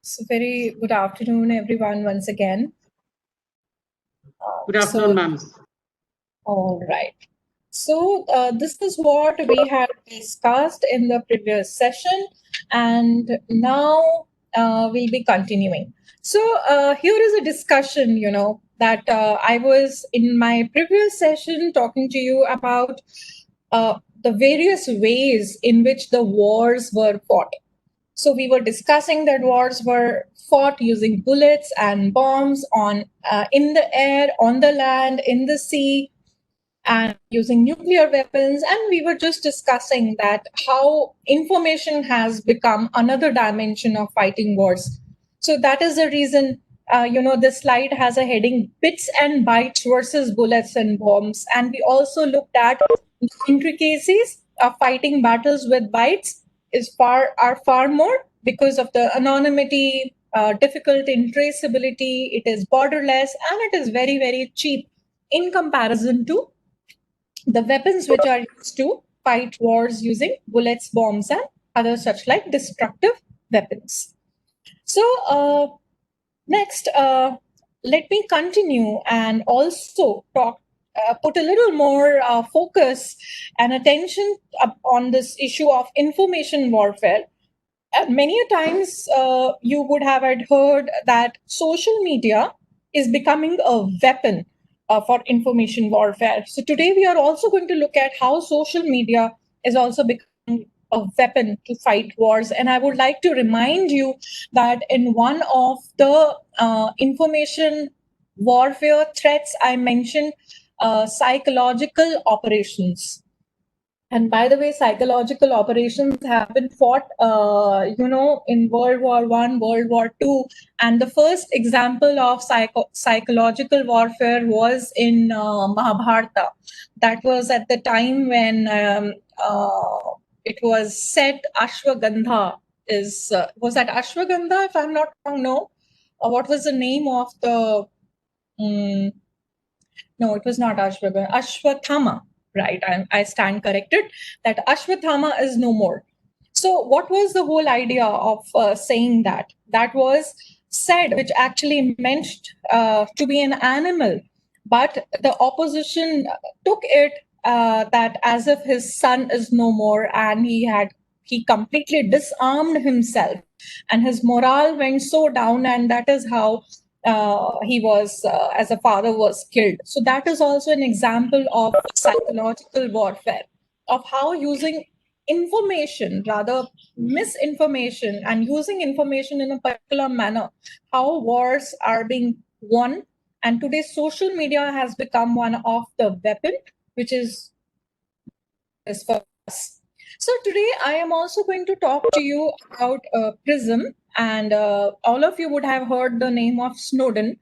So very good afternoon, everyone, once again. Good afternoon, ma'am. All right. So this is what we had discussed in the previous session, and now we'll be continuing. So here is a discussion, that I was in my previous session talking to you about the various ways in which the wars were fought. So we were discussing that wars were fought using bullets and bombs on in the air, on the land, in the sea, and using nuclear weapons. And we were just discussing that how information has become another dimension of fighting wars. So that is the reason, this slide has a heading Bits and Bytes versus Bullets and Bombs. And we also looked at the intricacies of fighting battles with bytes are far more because of the anonymity, difficult in traceability, it is borderless, and it is very, very cheap in comparison to the weapons which are used to fight wars using bullets, bombs, and other such like destructive weapons. So next, let me continue and also put a little more focus and attention on this issue of information warfare. Many a times you would have heard that social media is becoming a weapon for information warfare. So today we are also going to look at how social media is also becoming a weapon to fight wars. And I would like to remind you that in one of the information warfare threats, I mentioned psychological operations. And by the way, psychological operations have been fought, in World War I, World War II. And the first example of psychological warfare was in Mahabharata. That was at the time when it was said Ashwagandha was that Ashwagandha, if I'm not wrong? No. What was the name of the... no, it was not Ashwagandha. Ashwathama. Right, I stand corrected that Ashwathama is no more. So what was the whole idea of saying that? That was said, which actually meant to be an animal, but the opposition took it that as if his son is no more, and he completely disarmed himself, and his morale went so down, and that is how he was, as a father, was killed. So that is also an example of psychological warfare, of how using information, rather misinformation, and using information in a particular manner, how wars are being won. And today social media has become one of the weapon which is for us. So today I am also going to talk to you about PRISM, and all of you would have heard the name of Snowden.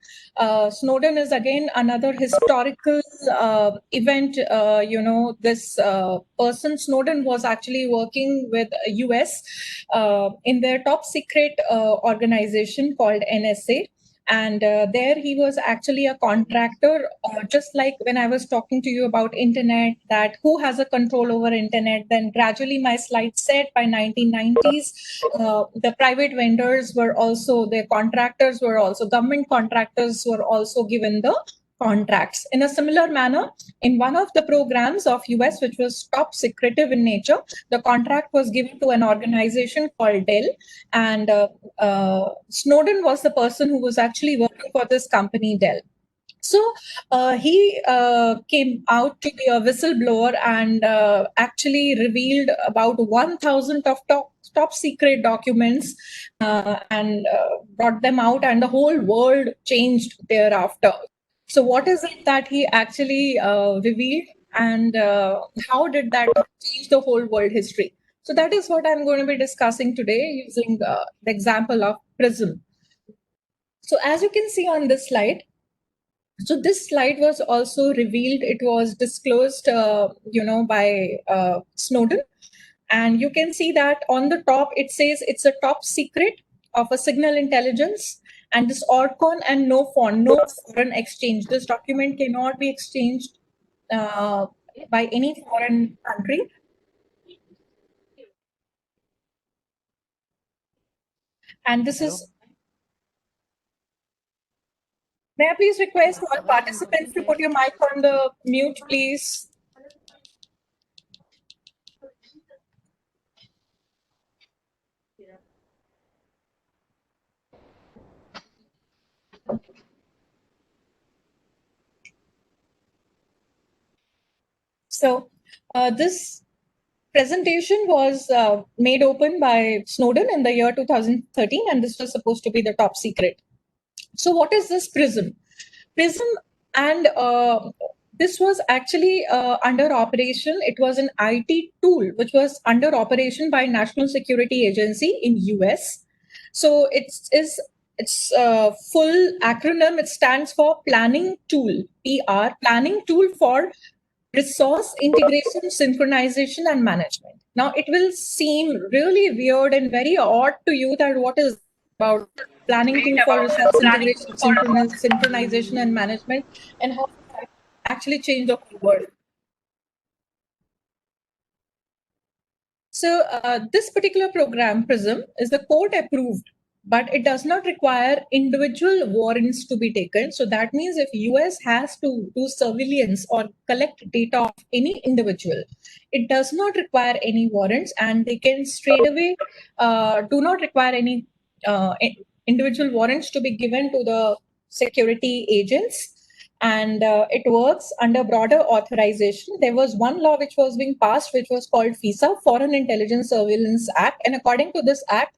Snowden is again another historical event. This person, Snowden, was actually working with US in their top secret organization called NSA. And there he was actually a contractor, just like when I was talking to you about internet, that who has a control over internet. Then gradually my slide said by 1990s, the private vendors were also, their contractors were also, government contractors were also given the contracts. In a similar manner, in one of the programs of US, which was top secretive in nature, the contract was given to an organization called Dell. And Snowden was the person who was actually working for this company, Dell. So he came out to be a whistleblower and actually revealed about 1,000 of top secret documents and brought them out, and the whole world changed thereafter. So what is it that he actually revealed, and how did that change the whole world history? So that is what I'm going to be discussing today using the example of PRISM. So as you can see on this slide, so this slide was also revealed, it was disclosed, by Snowden. And you can see that on the top, it says it's a top secret of a signal intelligence. And this ORCON and no foreign exchange. This document cannot be exchanged by any foreign country. And this is May I please request all participants to put your mic on the mute, please? So this presentation was made open by Snowden in the year 2013, and this was supposed to be the top secret. So what is this PRISM? PRISM, and this was actually under operation. It was an IT tool which was under operation by National Security Agency in US. So it's full acronym. It stands for Planning Tool, PR, Planning Tool for Resource Integration, Synchronization, and Management. Now, it will seem really weird and very odd to you that what is about planning tool for resource integration, synchronization, and management, and how it actually change the whole world. So this particular program, PRISM, is the court approved, but it does not require individual warrants to be taken. So that means if US has to do surveillance or collect data of any individual, it does not require any warrants, and they can straight away do not require any individual warrants to be given to the security agents. And it works under broader authorization. There was one law which was being passed, which was called FISA, Foreign Intelligence Surveillance Act. And according to this act,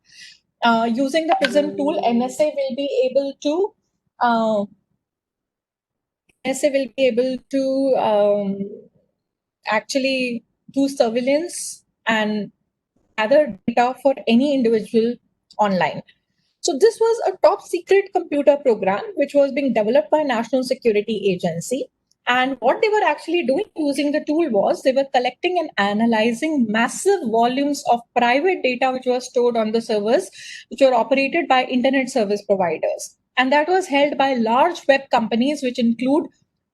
using the PRISM tool, NSA will be able to actually do surveillance and gather data for any individual online. So this was a top secret computer program which was being developed by National Security Agency. And what they were actually doing using the tool was they were collecting and analyzing massive volumes of private data which was stored on the servers which were operated by internet service providers. And that was held by large web companies which include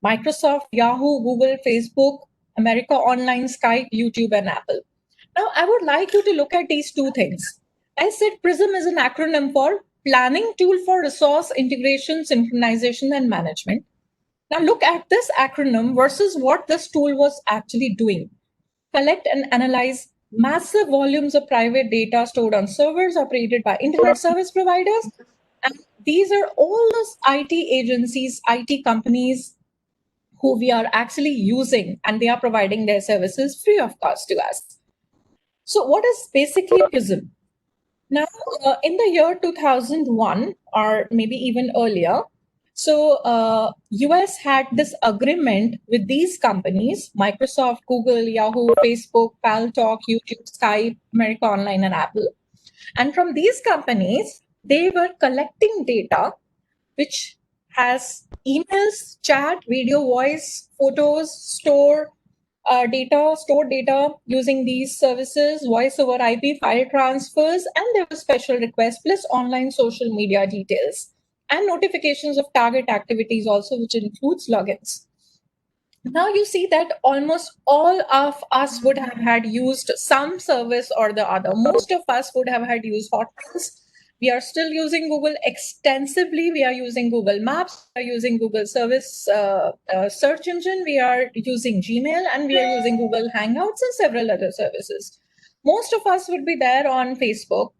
Microsoft, Yahoo, Google, Facebook, America Online, Skype, YouTube, and Apple. Now, I would like you to look at these two things. I said PRISM is an acronym for Planning Tool for Resource Integration, Synchronization, and Management. Now look at this acronym versus what this tool was actually doing. Collect and analyze massive volumes of private data stored on servers operated by internet service providers. And these are all those IT agencies, IT companies who we are actually using, and they are providing their services free of cost to us. So what is basically PRISM? Now, in the year 2001, or maybe even earlier, so US had this agreement with these companies, Microsoft, Google, Yahoo, Facebook, Paltalk, YouTube, Skype, America Online, and Apple. And from these companies, they were collecting data, which has emails, chat, video, voice, photos, stored data using these services, voice over IP, file transfers, and there were special requests, plus online social media details and notifications of target activities also, which includes logins. Now you see that almost all of us would have had used some service or the other. Most of us would have had used Hotmails. We are still using Google extensively. We are using Google Maps. We are using Google Service search engine. We are using Gmail, and we are using Google Hangouts and several other services. Most of us would be there on Facebook.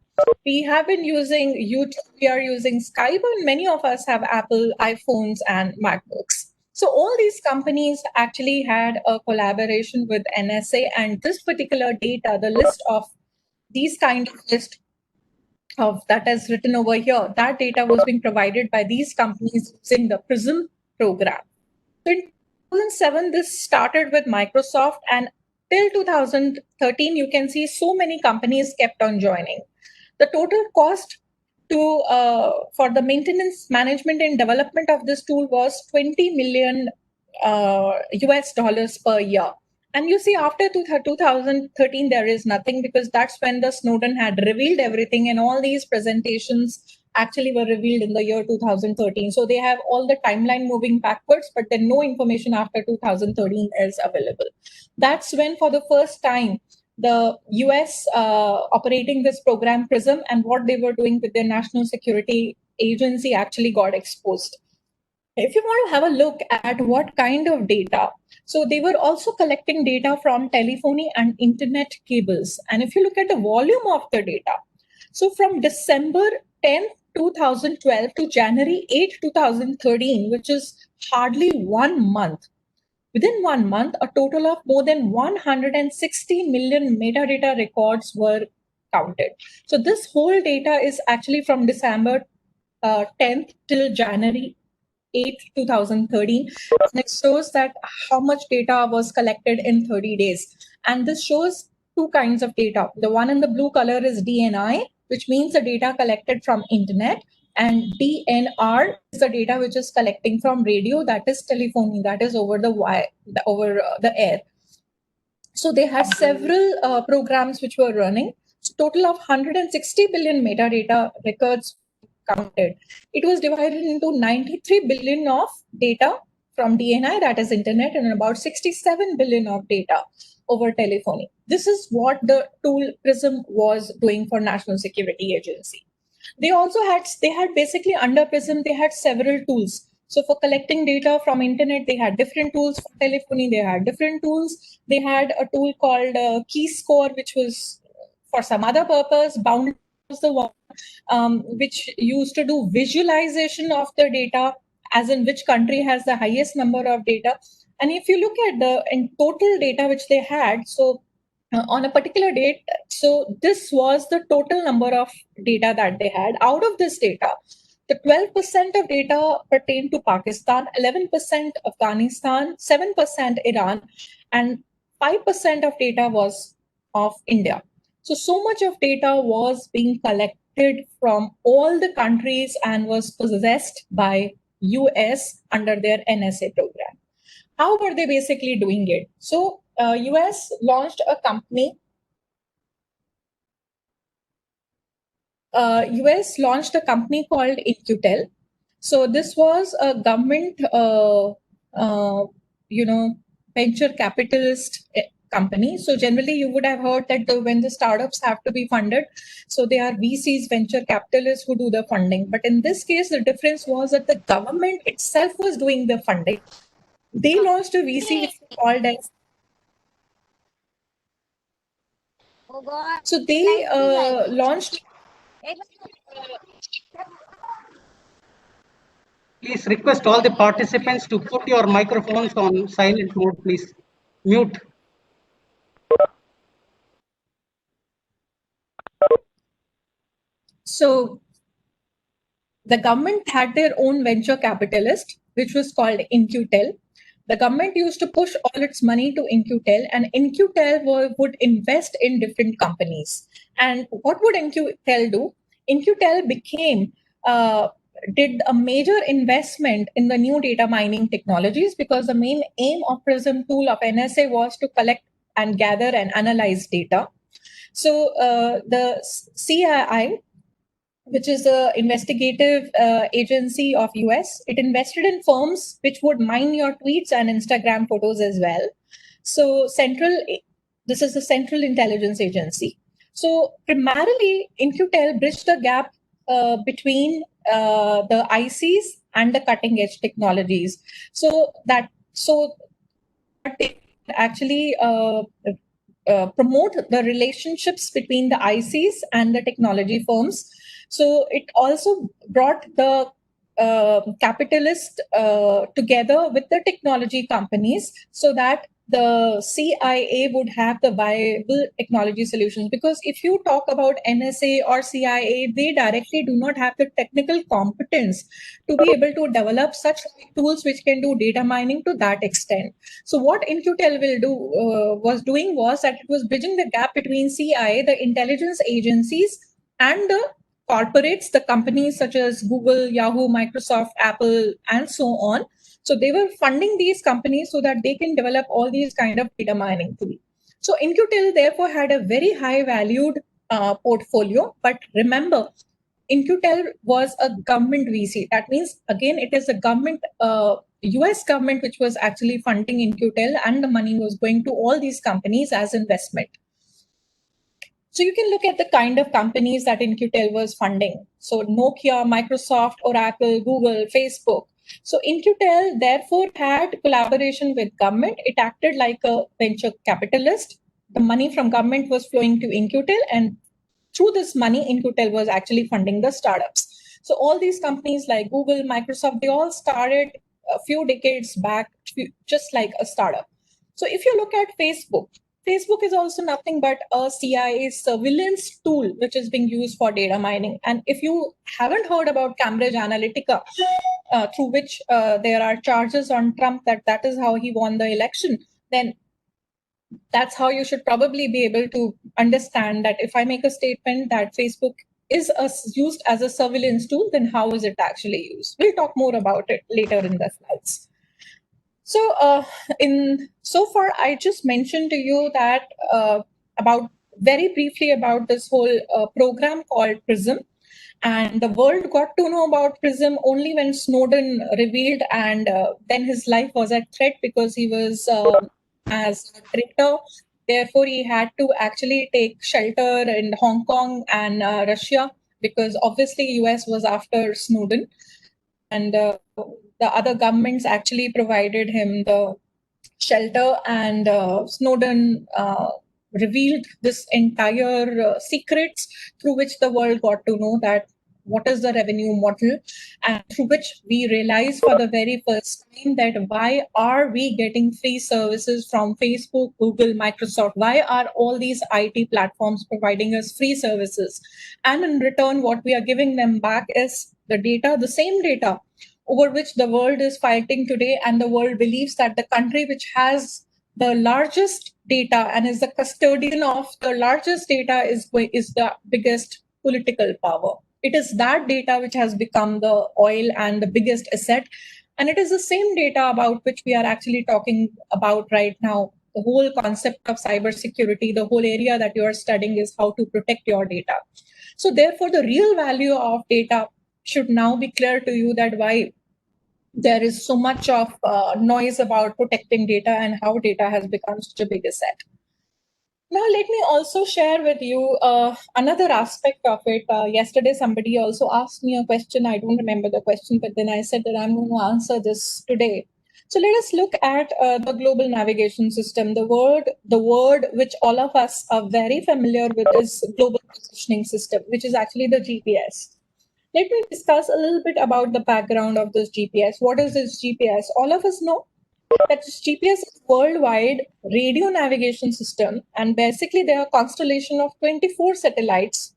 We have been using YouTube. We are using Skype, and many of us have Apple iPhones and MacBooks. So all these companies actually had a collaboration with NSA, and this particular data, the list of these kind of list of that is written over here, that data was being provided by these companies using the PRISM program. So in 2007, this started with Microsoft, and till 2013, you can see so many companies kept on joining. The total cost for the maintenance, management, and development of this tool was $20 million US dollars per year. And you see, after 2013, there is nothing, because that's when the Snowden had revealed everything, and all these presentations actually were revealed in the year 2013. So they have all the timeline moving backwards, but then no information after 2013 is available. That's when, for the first time, the US operating this program PRISM and what they were doing with their national security agency actually got exposed. If you want to have a look at what kind of data, so they were also collecting data from telephony and internet cables. And if you look at the volume of the data, so from December 10th, 2012 to January 8th, 2013, which is hardly 1 month, within 1 month, a total of more than 160 million metadata records were counted. So this whole data is actually from December 10th till January 8th, 2013. And it shows that how much data was collected in 30 days. And this shows two kinds of data. The one in the blue color is DNI, which means the data collected from internet, and DNR is the data which is collecting from radio, that is telephony, that is over the wire, over the air. So they had several programs which were running. So total of 160 billion metadata records counted. It was divided into 93 billion of data from DNI, that is internet, and about 67 billion of data over telephony. This is what the tool PRISM was doing for National Security Agency. They had basically under PRISM, they had several tools. So for collecting data from internet, they had different tools. For telephony, they had different tools. They had a tool called Key Score, which was for some other purpose. Bound was the one which used to do visualization of the data, as in which country has the highest number of data. And if you look at the in total data which they had, so on a particular date, so this was the total number of data that they had. Out of this data, the 12% of data pertained to Pakistan, 11% Afghanistan, 7% Iran, and 5% of data was of India. So much of data was being collected from all the countries and was possessed by US under their NSA program. How were they basically doing it? So US launched a company. US launched a company called InQtel. So this was a government, venture capitalist company. So generally, you would have heard that when the startups have to be funded, so they are VCs, venture capitalists, who do the funding. But in this case, the difference was that the government itself was doing the funding. They launched a VC which was called as. So they launched. Please request all the participants to put your microphones on silent mode, please. Mute. So the government had their own venture capitalist, which was called InQtel. The government used to push all its money to InQtel, and InQtel would invest in different companies. And what would InQtel do? InQtel did a major investment in the new data mining technologies, because the main aim of PRISM tool of NSA was to collect and gather and analyze data. So the CII, which is the investigative agency of US, it invested in firms which would mine your tweets and Instagram photos as well. So this is the Central Intelligence Agency. So primarily, InQtel bridged the gap between the ICs and the cutting edge technologies. So they actually promote the relationships between the ICs and the technology firms. So it also brought the capitalists together with the technology companies, so that the CIA would have the viable technology solutions. Because if you talk about NSA or CIA, they directly do not have the technical competence to be able to develop such tools which can do data mining to that extent. So what InQtel was that it was bridging the gap between CIA, the intelligence agencies, and the corporates, the companies such as Google, Yahoo, Microsoft, Apple, and so on. So they were funding these companies so that they can develop all these kind of data mining tools. So InQtel therefore had a very high valued portfolio. But remember, InQtel was a government VC. That means, again, it is a government, US government, which was actually funding InQtel, and the money was going to all these companies as investment. So you can look at the kind of companies that InQtel was funding. So Nokia, Microsoft, Oracle, Google, Facebook. So In-Q-Tel therefore had collaboration with government. It acted like a venture capitalist. The money from government was flowing to In-Q-Tel, and through this money, In-Q-Tel was actually funding the startups. So all these companies like Google, Microsoft, they all started a few decades back just like a startup. So if you look at Facebook, Facebook is also nothing but a CIA surveillance tool which is being used for data mining. And if you haven't heard about Cambridge Analytica, through which there are charges on Trump that is how he won the election, then that's how you should probably be able to understand that if I make a statement that Facebook is used as a surveillance tool, then how is it actually used? We'll talk more about it later in the slides. So so far, I just mentioned to you that about very briefly about this whole program called PRISM. And the world got to know about PRISM only when Snowden revealed, and then his life was at threat because he was as a traitor. Therefore, he had to actually take shelter in Hong Kong and Russia because obviously US was after Snowden. And the other governments actually provided him the shelter, and Snowden revealed this entire secrets through which the world got to know that what is the revenue model, and through which we realize for the very first time that why are we getting free services from Facebook, Google, Microsoft? Why are all these IT platforms providing us free services? And in return, what we are giving them back is the data, the same data over which the world is fighting today, and the world believes that the country which has the largest data and is the custodian of the largest data is the biggest political power. It is that data which has become the oil and the biggest asset, and it is the same data about which we are actually talking about right now. The whole concept of cybersecurity, the whole area that you are studying is how to protect your data. So therefore, the real value of data should now be clear to you, that why there is so much of noise about protecting data and how data has become such a big asset. Now, let me also share with you another aspect of it. Yesterday, somebody also asked me a question. I don't remember the question, but then I said that I'm going to answer this today. So let us look at the global navigation system. The word which all of us are very familiar with is global positioning system, which is actually the GPS. Let me discuss a little bit about the background of this GPS. What is this GPS? All of us know that this GPS is worldwide radio navigation system, and basically they are a constellation of 24 satellites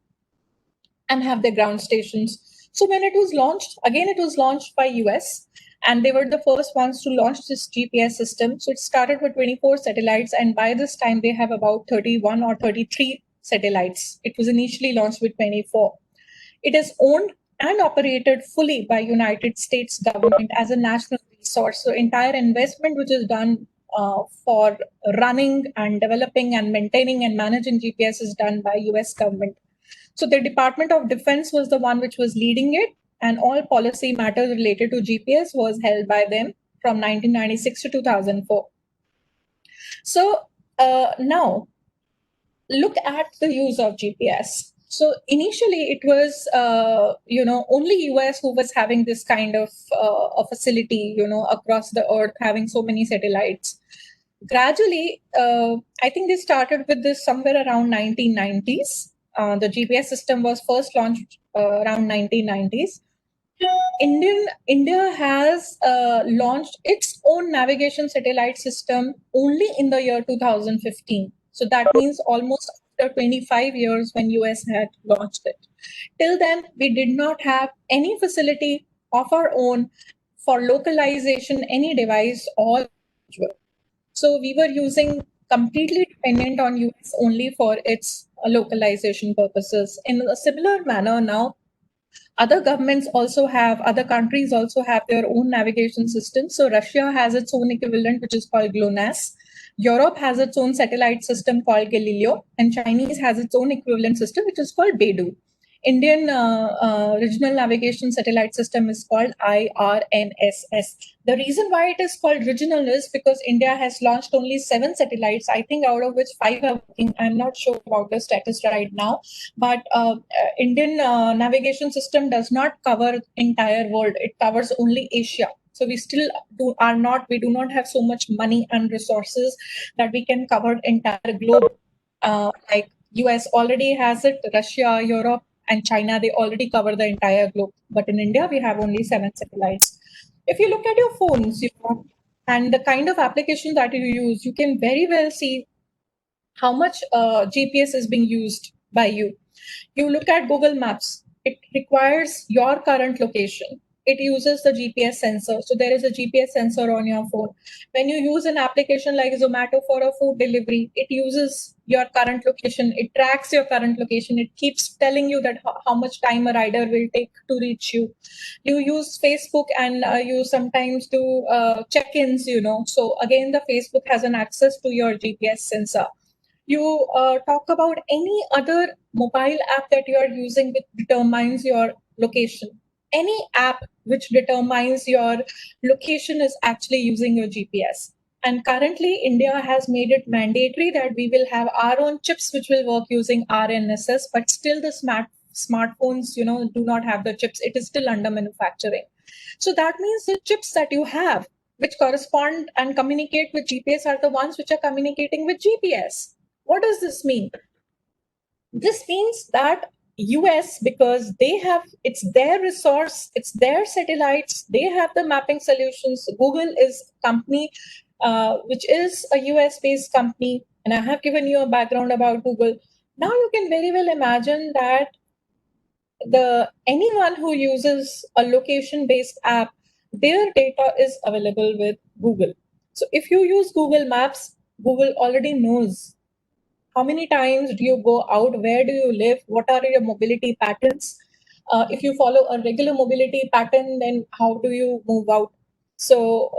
and have their ground stations. So when it was launched, again it was launched by US, and they were the first ones to launch this GPS system. So it started with 24 satellites, and by this time they have about 31 or 33 satellites. It was initially launched with 24. It is owned and operated fully by United States government as a national resource. So entire investment which is done for running and developing and maintaining and managing GPS is done by US government. So the Department of Defense was the one which was leading it, and all policy matters related to GPS was held by them from 1996 to 2004. So now look at the use of GPS. So initially, it was only US who was having this kind of a facility, across the earth, having so many satellites. Gradually, I think they started with this somewhere around 1990s. The GPS system was first launched around 1990s. India has launched its own navigation satellite system only in the year 2015. So that means almost after 25 years when US had launched it. Till then, we did not have any facility of our own for localization, any device or individual. So we were using completely dependent on US only for its localization purposes. In a similar manner now, other countries also have their own navigation systems. So Russia has its own equivalent, which is called GLONASS. Europe has its own satellite system called Galileo, and Chinese has its own equivalent system, which is called Beidou. Indian Regional Navigation Satellite System is called IRNSS. The reason why it is called regional is because India has launched only 7 satellites, I think out of which 5 are working. I'm not sure about the status right now, but Indian navigation system does not cover entire world. It covers only Asia. So we still we do not have so much money and resources that we can cover entire globe. Like US already has it, Russia, Europe, and China, they already cover the entire globe. But in India, we have only 7 satellites. If you look at your phones, and the kind of application that you use, you can very well see how much GPS is being used by you. You look at Google Maps, it requires your current location. It uses the GPS sensor. So there is a GPS sensor on your phone. When you use an application like Zomato for a food delivery, it uses your current location. It tracks your current location. It keeps telling you that how much time a rider will take to reach you. You use Facebook and you sometimes do check-ins, So again, the Facebook has an access to your GPS sensor. You talk about any other mobile app that you are using which determines your location. Any app which determines your location is actually using your GPS. And currently, India has made it mandatory that we will have our own chips which will work using RNSS, but still the smartphones, do not have the chips. It is still under manufacturing. So that means the chips that you have, which correspond and communicate with GPS, are the ones which are communicating with GPS. What does this mean? This means that US, because it's their resource, it's their satellites, they have the mapping solutions. Google is a company which is a US based company, and I have given you a background about Google. Now you can very well imagine that anyone who uses a location based app, their data is available with Google. So if you use Google Maps, Google already knows how many times do you go out, where do you live, what are your mobility patterns. If you follow a regular mobility pattern, then how do you move out? So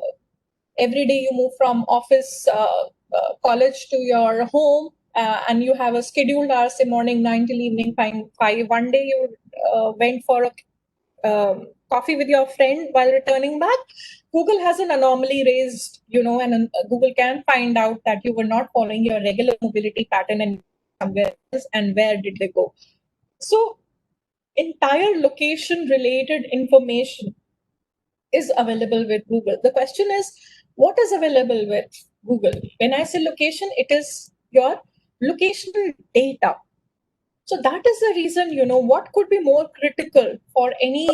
every day you move from office, college to your home, and you have a scheduled hours, say morning 9 till evening 5. One day you went for a coffee with your friend while returning back. Google has an anomaly raised, and Google can find out that you were not following your regular mobility pattern and somewhere else, and where did they go. So entire location related information is available with Google. The question is, what is available with Google? When I say location, it is your locational data. So that is the reason, what could be more critical for any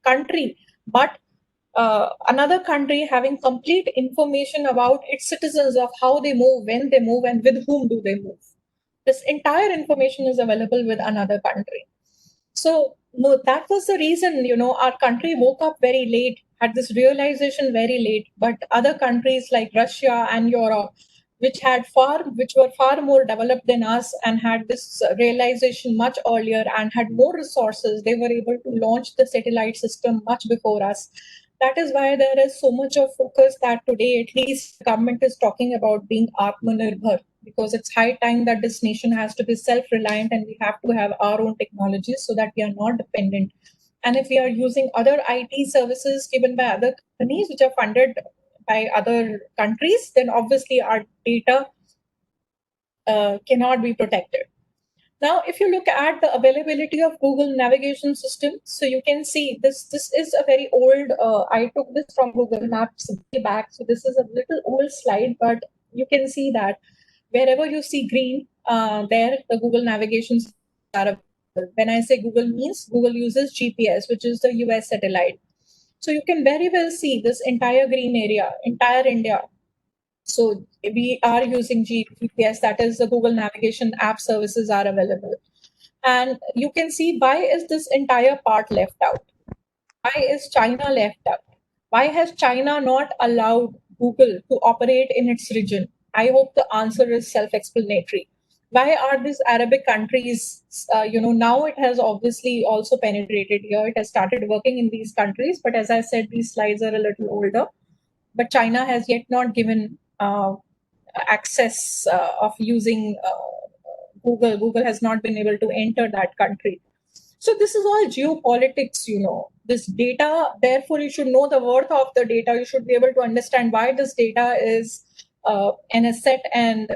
country, but another country having complete information about its citizens, of how they move, when they move, and with whom do they move. This entire information is available with another country. So no, that was the reason, our country woke up very late, had this realization very late, but other countries like Russia and Europe, which were far more developed than us and had this realization much earlier and had more resources, they were able to launch the satellite system much before us. That is why there is so much of focus that today, at least, the government is talking about being Atmanirbhar, because it's high time that this nation has to be self-reliant and we have to have our own technologies so that we are not dependent. And if we are using other IT services given by other companies which are funded by other countries, then obviously our data cannot be protected. Now, if you look at the availability of Google navigation system, so you can see this is a very old, I took this from Google Maps way back. So this is a little old slide, but you can see that wherever you see green, there the Google navigation systems are available. When I say Google, means Google uses GPS, which is the US satellite. So you can very well see this entire green area, entire India. So we are using GPS, that is the Google navigation app services are available. And you can see, why is this entire part left out? Why is China left out? Why has China not allowed Google to operate in its region? I hope the answer is self-explanatory. Why are these Arabic countries, now it has obviously also penetrated here. It has started working in these countries, but as I said, these slides are a little older. But China has yet not given access of using Google. Google has not been able to enter that country. So this is all geopolitics, this data. Therefore, you should know the worth of the data. You should be able to understand why this data is an asset, and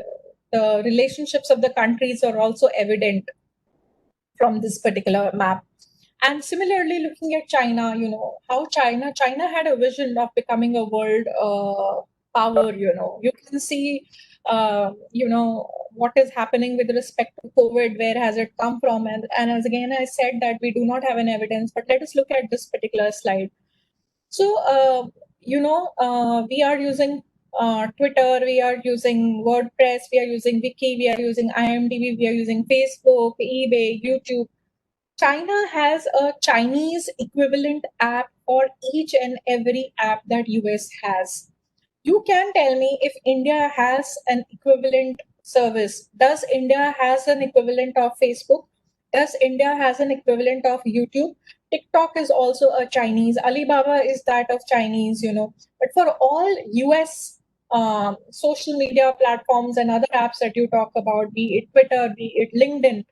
the relationships of the countries are also evident from this particular map. And similarly, looking at China, how China had a vision of becoming a world power. You can see, what is happening with respect to COVID. Where has it come from? And as again I said that we do not have an evidence, but let us look at this particular slide. So, we are using Twitter, we are using WordPress, we are using Wiki, we are using IMDb, we are using Facebook, eBay, YouTube. China has a Chinese equivalent app for each and every app that US has. You can tell me if India has an equivalent service. Does India has an equivalent of Facebook? Does India has an equivalent of YouTube? TikTok is also a Chinese. Alibaba is that of Chinese, But for all US social media platforms and other apps that you talk about, be it Twitter, be it LinkedIn,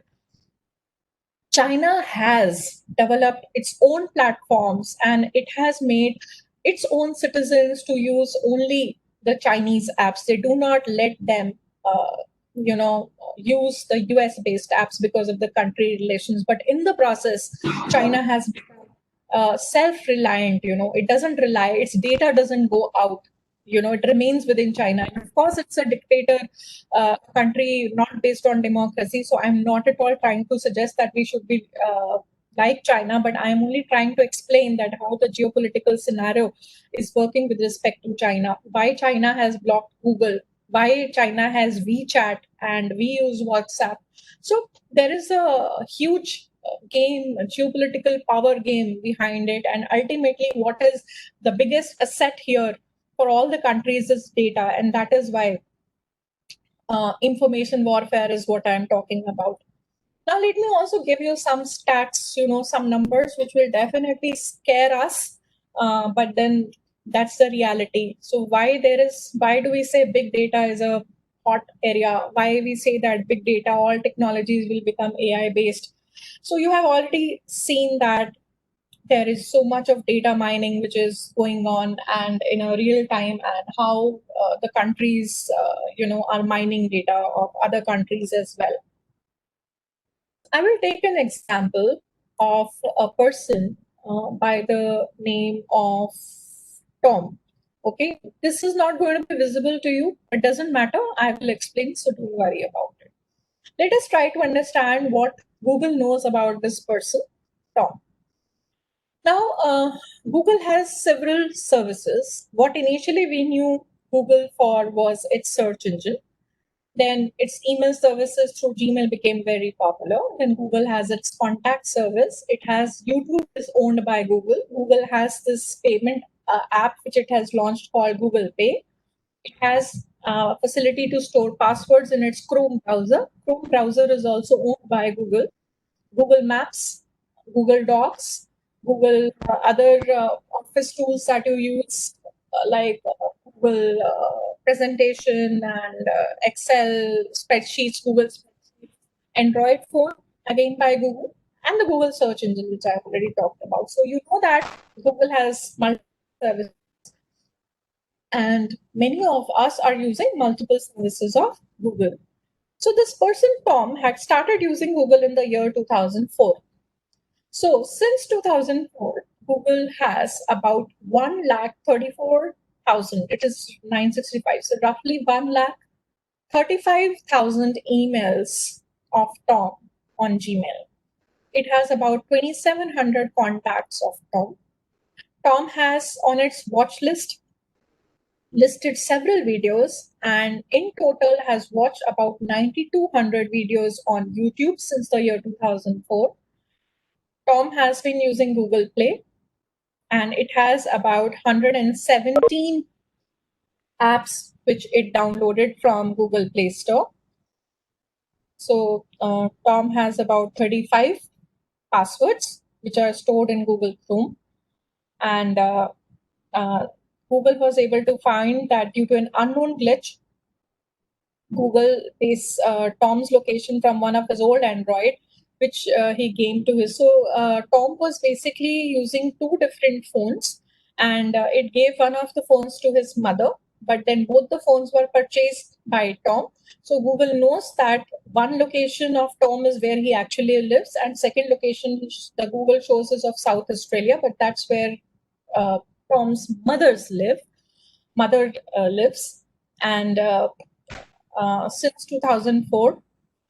China has developed its own platforms, and it has made its own citizens to use only the Chinese apps. They do not let them, use the US based apps because of the country relations. But in the process, China has become self reliant. It doesn't rely, its data doesn't go out. It remains within China. And of course, it's a dictator country, not based on democracy. So I'm not at all trying to suggest that we should be like China, but I'm only trying to explain that how the geopolitical scenario is working with respect to China, why China has blocked Google, why China has WeChat, and we use WhatsApp. So there is a huge game, a geopolitical power game behind it. And ultimately, what is the biggest asset here for all the countries is data. And that is why information warfare is what I'm talking about. Now, let me also give you some stats, some numbers which will definitely scare us. But then that's the reality. So why do we say big data is a hot area? Why we say that big data, all technologies will become AI based? So you have already seen that there is so much of data mining which is going on, and in a real time, and how the countries, are mining data of other countries as well. I will take an example of a person by the name of Tom. Okay, this is not going to be visible to you. It doesn't matter. I will explain, so don't worry about it. Let us try to understand what Google knows about this person, Tom. Now, Google has several services. What initially we knew Google for was its search engine. Then its email services through Gmail became very popular. Then Google has its contact service. It has YouTube is owned by Google. Google has this payment app which it has launched called Google Pay. It has a facility to store passwords in its Chrome browser. Chrome browser is also owned by Google. Google Maps, Google Docs, Google other office tools that you use, like Google Presentation and Excel spreadsheets, Google Spreadsheets, Android phone, again by Google, and the Google search engine, which I already talked about. So you know that Google has multiple services, and many of us are using multiple services of Google. So this person, Tom, had started using Google in the year 2004. So since 2004, Google has about 1,34,000. It is 965. So roughly 1,35,000 emails of Tom on Gmail. It has about 2,700 contacts of Tom. Tom has on its watch list listed several videos, and in total has watched about 9,200 videos on YouTube since the year 2004. Tom has been using Google Play, and it has about 117 apps which it downloaded from Google Play Store. So Tom has about 35 passwords which are stored in Google Chrome, and Google was able to find that due to an unknown glitch, Google base Tom's location from one of his old Android, which he gained to his. So Tom was basically using two different phones, and it gave one of the phones to his mother. But then both the phones were purchased by Tom. So Google knows that one location of Tom is where he actually lives, and second location the Google shows is of South Australia, but that's where Tom's mother lives, and since 2004,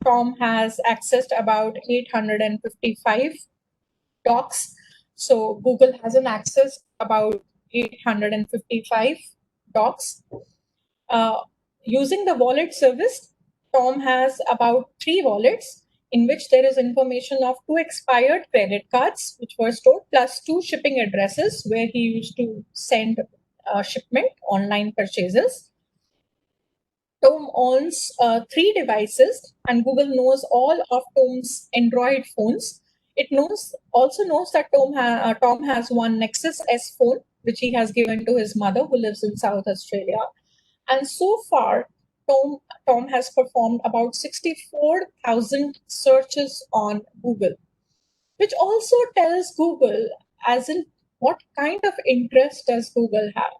Tom has accessed about 855 docs. So Google has an access about 855 docs. Using the wallet service, Tom has about 3 wallets in which there is information of 2 expired credit cards, which were stored, plus 2 shipping addresses where he used to send shipment online purchases. Tom owns 3 devices, and Google knows all of Tom's Android phones. It also knows that Tom has one Nexus S phone, which he has given to his mother, who lives in South Australia. And so far, Tom has performed about 64,000 searches on Google, which also tells Google as in what kind of interest does Google have.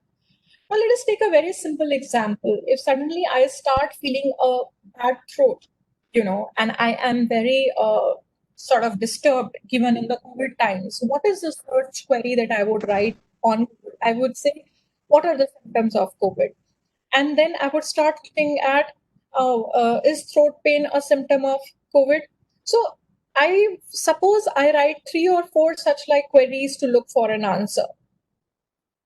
Now, let us take a very simple example. If suddenly I start feeling a bad throat, and I am very sort of disturbed given in the COVID times, what is the search query that I would write on Google? I would say, what are the symptoms of COVID? And then I would start looking at, is throat pain a symptom of COVID? So I suppose I write 3 or 4 such like queries to look for an answer.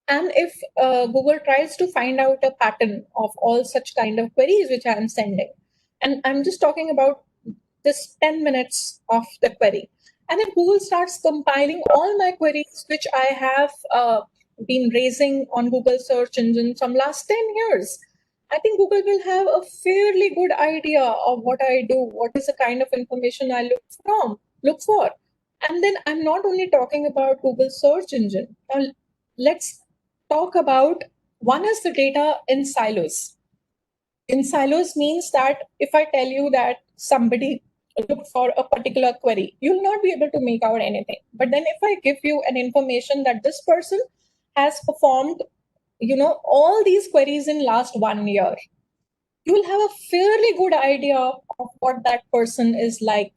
And if Google tries to find out a pattern of all such kind of queries which I am sending, and I'm just talking about this 10 minutes of the query, and then Google starts compiling all my queries which I have been raising on Google search engine from last 10 years, I think Google will have a fairly good idea of what I do, what is the kind of information I look for. And then I'm not only talking about Google search engine. Now, let's talk about one is the data in silos. In silos means that if I tell you that somebody looked for a particular query, you'll not be able to make out anything. But then if I give you an information that this person has performed, all these queries in last 1 year, you will have a fairly good idea of what that person is like,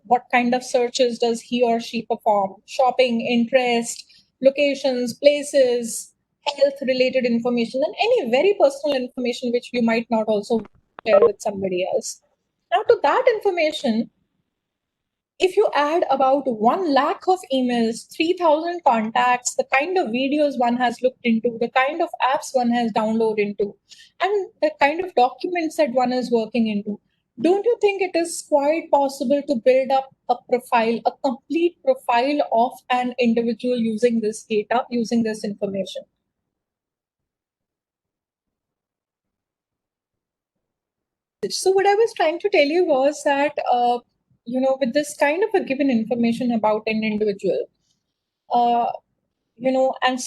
what kind of searches does he or she perform, shopping, interest, locations, places, health related information, and any very personal information which you might not also share with somebody else. Now, to that information, if you add about 1 lakh of emails, 3,000 contacts, the kind of videos one has looked into, the kind of apps one has downloaded into, and the kind of documents that one is working into, don't you think it is quite possible to build up a profile, a complete profile of an individual using this data, using this information? So what I was trying to tell you was that, with this kind of a given information about an individual, and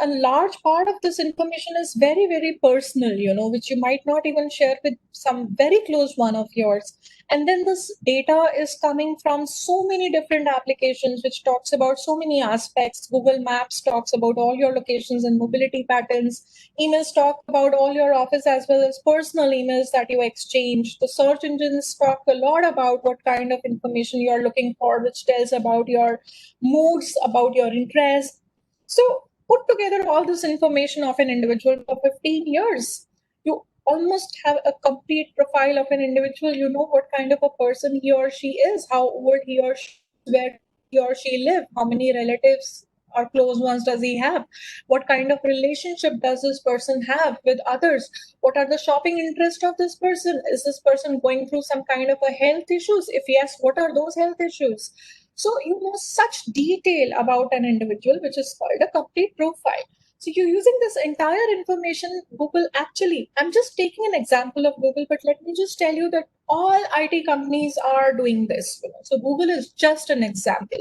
a large part of this information is very, very personal, which you might not even share with some very close one of yours. And then this data is coming from so many different applications, which talks about so many aspects. Google Maps talks about all your locations and mobility patterns. Emails talk about all your office as well as personal emails that you exchange. The search engines talk a lot about what kind of information you're looking for, which tells about your moods, about your interests. So put together all this information of an individual for 15 years. You almost have a complete profile of an individual. You know what kind of a person he or she is, how old he or she, where he or she live, how many relatives or close ones does he have, what kind of relationship does this person have with others, what are the shopping interests of this person, is this person going through some kind of a health issues, if yes, what are those health issues. So you know such detail about an individual, which is called a complete profile. So you're using this entire information, Google actually, I'm just taking an example of Google, but let me just tell you that all IT companies are doing this. So Google is just an example.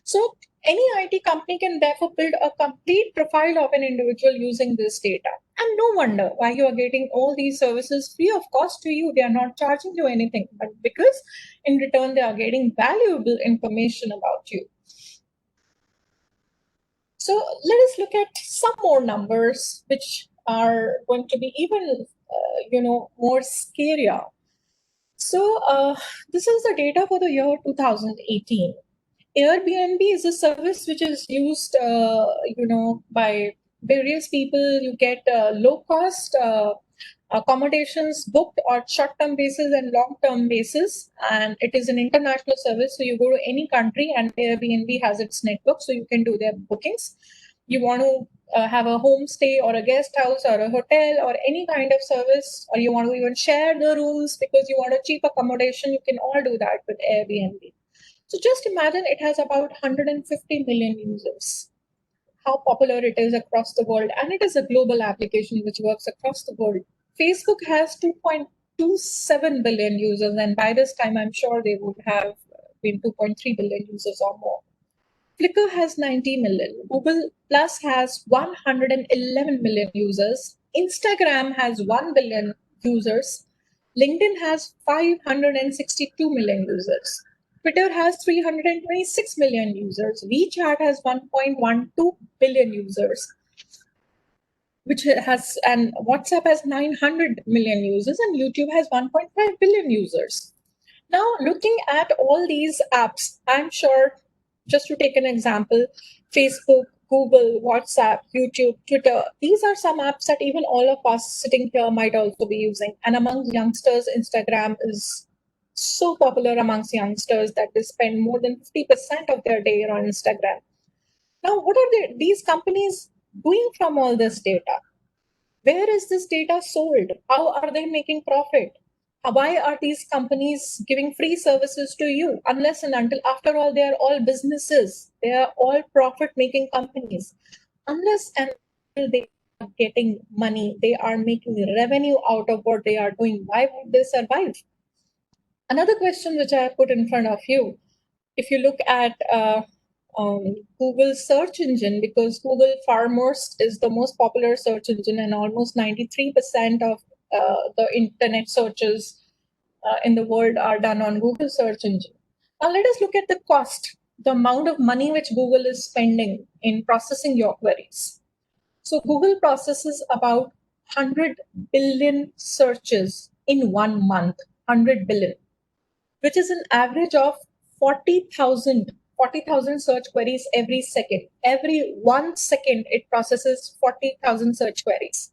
So Any IT company can therefore build a complete profile of an individual using this data. And no wonder why you are getting all these services free of cost to you. They are not charging you anything, but because in return they are getting valuable information about you. So let us look at some more numbers, which are going to be even, more scarier. So this is the data for the year 2018. Airbnb is a service which is used, by various people. You get low cost accommodations booked on short-term basis and long-term basis, and it is an international service. So you go to any country and Airbnb has its network, so you can do their bookings. You want to have a homestay or a guest house or a hotel or any kind of service, or you want to even share the rooms because you want a cheap accommodation, you can all do that with Airbnb. So just imagine it has about 150 million users. How popular it is across the world, and it is a global application which works across the world. Facebook has 2.27 billion users, and by this time, I'm sure they would have been 2.3 billion users or more. Flickr has 90 million. Google Plus has 111 million users. Instagram has 1 billion users. LinkedIn has 562 million users. Twitter has 326 million users. WeChat has 1.12 billion users, and WhatsApp has 900 million users, and YouTube has 1.5 billion users. Now, looking at all these apps, I'm sure, just to take an example, Facebook, Google, WhatsApp, YouTube, Twitter, these are some apps that even all of us sitting here might also be using. And among youngsters, Instagram is so popular amongst youngsters that they spend more than 50% of their day on Instagram. Now, what are these companies doing from all this data? Where is this data sold? How are they making profit? Why are these companies giving free services to you? Unless and until, after all, they are all businesses. They are all profit-making companies. Unless and until they are getting money, they are making revenue out of what they are doing. Why would they survive? Another question which I put in front of you, if you look at Google search engine, because Google Foremost is the most popular search engine, and almost 93% of the internet searches in the world are done on Google search engine. Now let us look at the cost, the amount of money which Google is spending in processing your queries. So Google processes about 100 billion searches in 1 month, 100 billion, which is an average of 40,000 search queries every second. Every 1 second, it processes 40,000 search queries.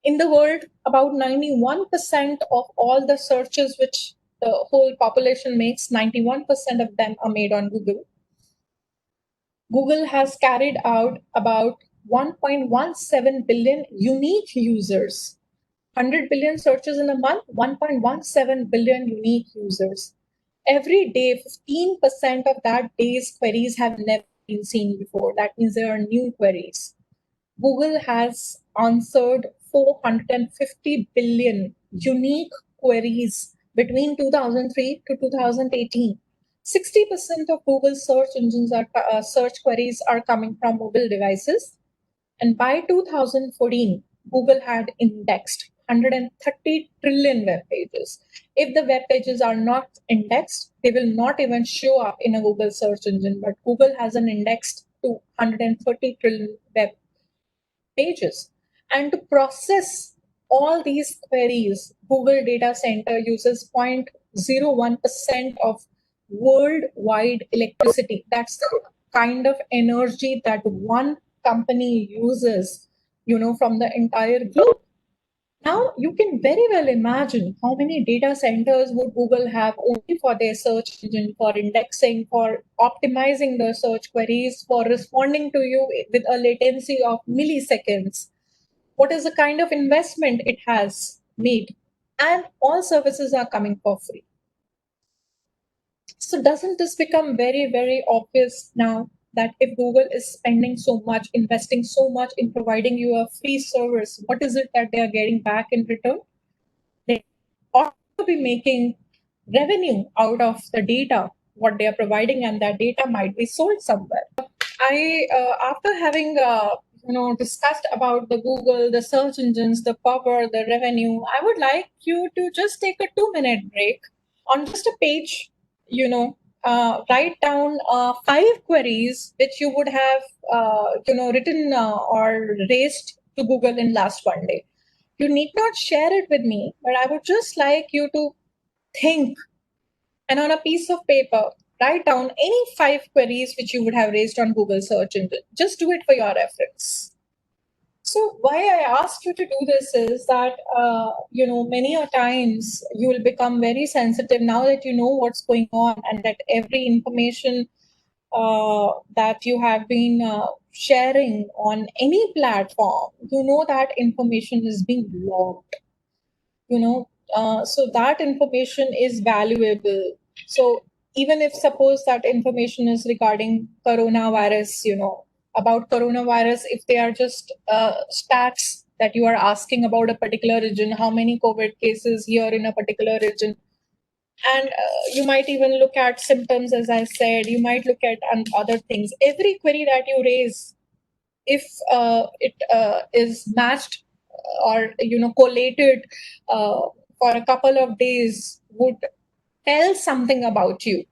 In the world, about 91% of all the searches which the whole population makes, 91% of them are made on Google. Google has carried out about 1.17 billion unique users. 100 billion searches in a month, 1.17 billion unique users. Every day, 15% of that day's queries have never been seen before. That means there are new queries. Google has answered 450 billion unique queries between 2003 to 2018. 60% of Google's search queries are coming from mobile devices. And by 2014, Google had indexed 130 trillion web pages. If the web pages are not indexed, they will not even show up in a Google search engine. But Google has an indexed to 130 trillion web pages. And to process all these queries, Google Data Center uses 0.01% of worldwide electricity. That's the kind of energy that one company uses, from the entire globe. Now, you can very well imagine how many data centers would Google have only for their search engine, for indexing, for optimizing the search queries, for responding to you with a latency of milliseconds. What is the kind of investment it has made? And all services are coming for free. So doesn't this become very, very obvious now that if Google is spending so much, investing so much in providing you a free service, what is it that they are getting back in return? They ought to be making revenue out of the data what they are providing, and that data might be sold somewhere. After having discussed about the Google, the search engines, the power, the revenue, I would like you to just take a 2-minute break on just a page. Write down 5 queries which you would have written or raised to Google in last one day. You need not share it with me, but I would just like you to think, and on a piece of paper, write down any 5 queries which you would have raised on Google search engine. Just do it for your reference. So why I asked you to do this is that, many a times you will become very sensitive now that you know what's going on, and that every information that you have been sharing on any platform, that information is being logged. So that information is valuable. So even if suppose that information is regarding coronavirus, about coronavirus, if they are just stats that you are asking about a particular region, how many COVID cases here in a particular region, and you might even look at symptoms, as I said, you might look at other things. Every query that you raise, if it is matched or collated for a couple of days, would tell something about you.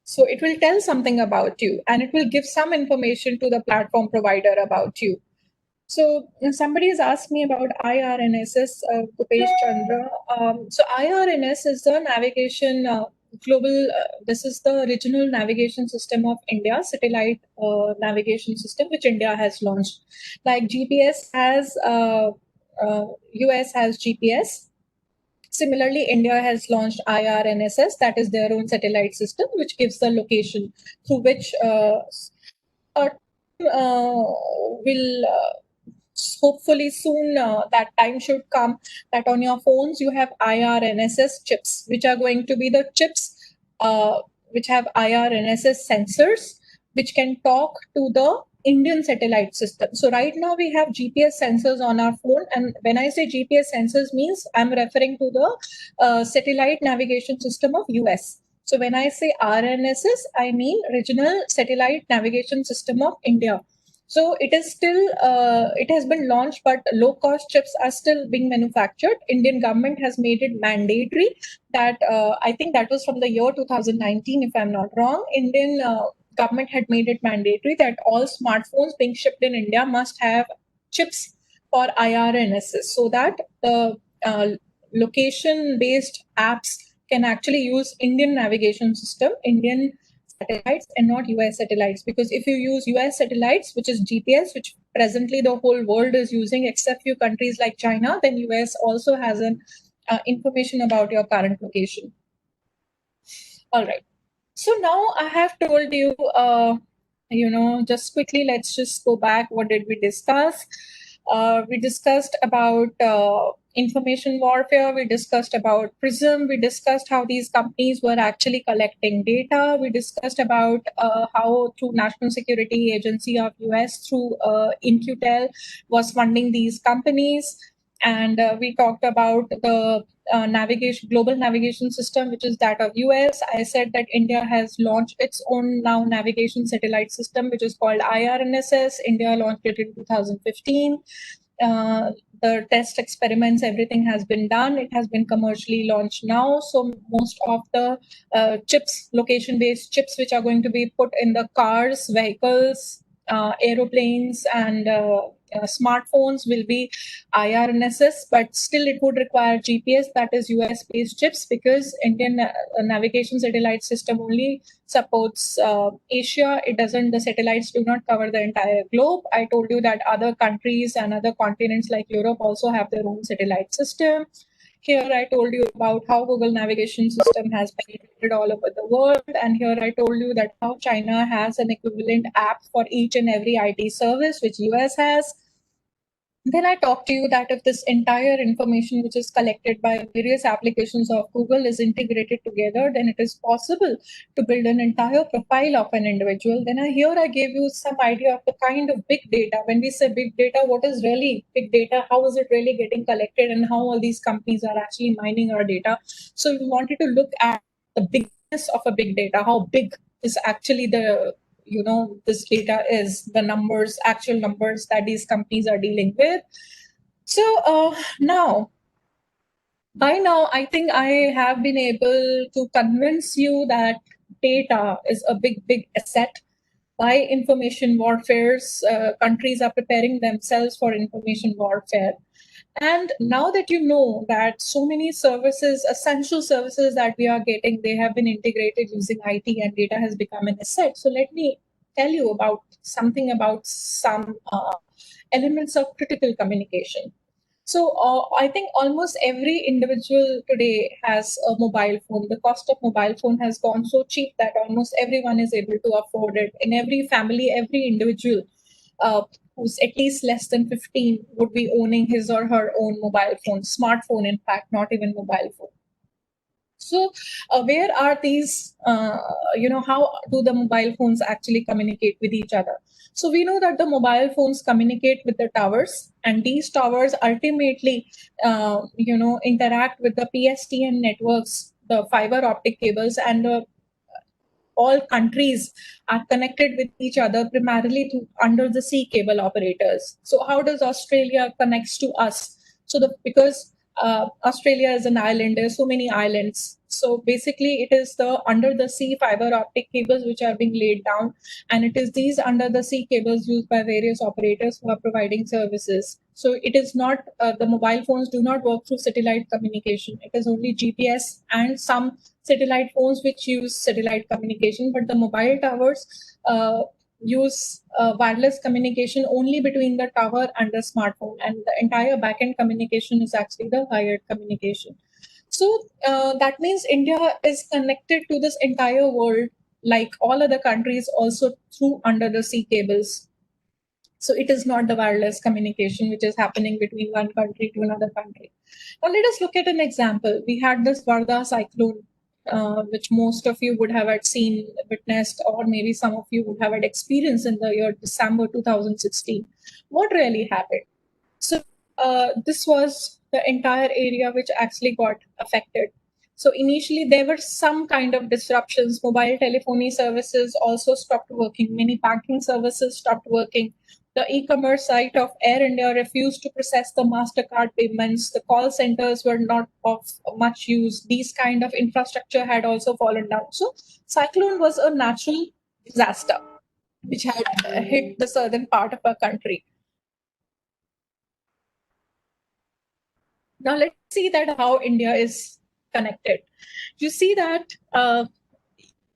So it will tell something about you, and it will give some information to the platform provider about you. So somebody has asked me about IRNSS, Kupesh Chandra. So IRNS is the navigation global. This is the regional navigation system of India, satellite navigation system, which India has launched. Like GPS has, US has GPS. Similarly, India has launched IRNSS, that is their own satellite system, which gives the location through which will hopefully soon that time should come that on your phones you have IRNSS chips, which are going to be the chips which have IRNSS sensors, which can talk to the Indian satellite system. So right now we have GPS sensors on our phone, and when I say GPS sensors means I'm referring to the satellite navigation system of US. So when I say RNSS, I mean Regional Satellite Navigation System of India. So it is still, it has been launched, but low-cost chips are still being manufactured. Indian government has made it mandatory that, I think that was from the year 2019, if I'm not wrong, Indian government had made it mandatory that all smartphones being shipped in India must have chips for IRNSS, so that the location-based apps can actually use Indian navigation system, Indian satellites, and not US satellites. Because if you use US satellites, which is GPS, which presently the whole world is using except few countries like China, then US also has an information about your current location. All right. So now I have told you, just quickly, let's just go back. What did we discuss? We discussed about information warfare. We discussed about PRISM. We discussed how these companies were actually collecting data. We discussed about how through National Security Agency of US, through InQtel, was funding these companies. And we talked about the global navigation system, which is that of US. I said that India has launched its own now navigation satellite system, which is called IRNSS. India launched it in 2015. The test experiments, everything has been done. It has been commercially launched now. So most of the chips, location-based chips, which are going to be put in the cars, vehicles, aeroplanes, and smartphones will be IRNSS, but still it would require GPS, that is US-based chips, because Indian navigation satellite system only supports Asia. It doesn't, the satellites do not cover the entire globe. I told you that other countries and other continents like Europe also have their own satellite system. Here I told you about how Google navigation system has penetrated all over the world. And here I told you that how China has an equivalent app for each and every IT service, which US has. Then I talked to you that if this entire information which is collected by various applications of Google is integrated together, then it is possible to build an entire profile of an individual. Then I gave you some idea of the kind of big data. When we say big data, what is really big data? How is it really getting collected, and how all these companies are actually mining our data? So we wanted to look at the bigness of a big data, how big is actually this data is, the numbers, actual numbers that these companies are dealing with. So now, by now, I think I have been able to convince you that data is a big asset. By information warfares, countries are preparing themselves for information warfare. And now that you know that so many services, essential services that we are getting, they have been integrated using IT and data has become an asset. So let me tell you about something about some elements of critical communication. So I think almost every individual today has a mobile phone. The cost of mobile phone has gone so cheap that almost everyone is able to afford it. In every family, every individual uh, who's at least less than 15 would be owning his or her own mobile phone, smartphone, in fact, not even mobile phone. So where are these, how do the mobile phones actually communicate with each other? So we know that the mobile phones communicate with the towers, and these towers ultimately, interact with the PSTN networks, the fiber optic cables, and all countries are connected with each other primarily through under the sea cable operators. So how does Australia connects to us? Because Australia is an island, there are so many islands. So basically, it is the under the sea fiber optic cables which are being laid down, and it is these under the sea cables used by various operators who are providing services. So it is not the mobile phones do not work through satellite communication. It is only GPS and some satellite phones which use satellite communication, but the mobile towers use wireless communication only between the tower and the smartphone, and the entire backend communication is actually the wired communication. So that means India is connected to this entire world, like all other countries, also through under the sea cables. So it is not the wireless communication which is happening between one country to another country. Now let us look at an example. We had this Vardar Cyclone, which most of you would have had seen, witnessed, or maybe some of you would have had experienced in the year December 2016. What really happened? So this was the entire area which actually got affected. So initially there were some kind of disruptions. Mobile telephony services also stopped working. Many banking services stopped working. The e-commerce site of Air India refused to process the MasterCard payments. The call centers were not of much use. These kind of infrastructure had also fallen down. So cyclone was a natural disaster which had hit the southern part of our country. Now let's see that how India is connected. You see that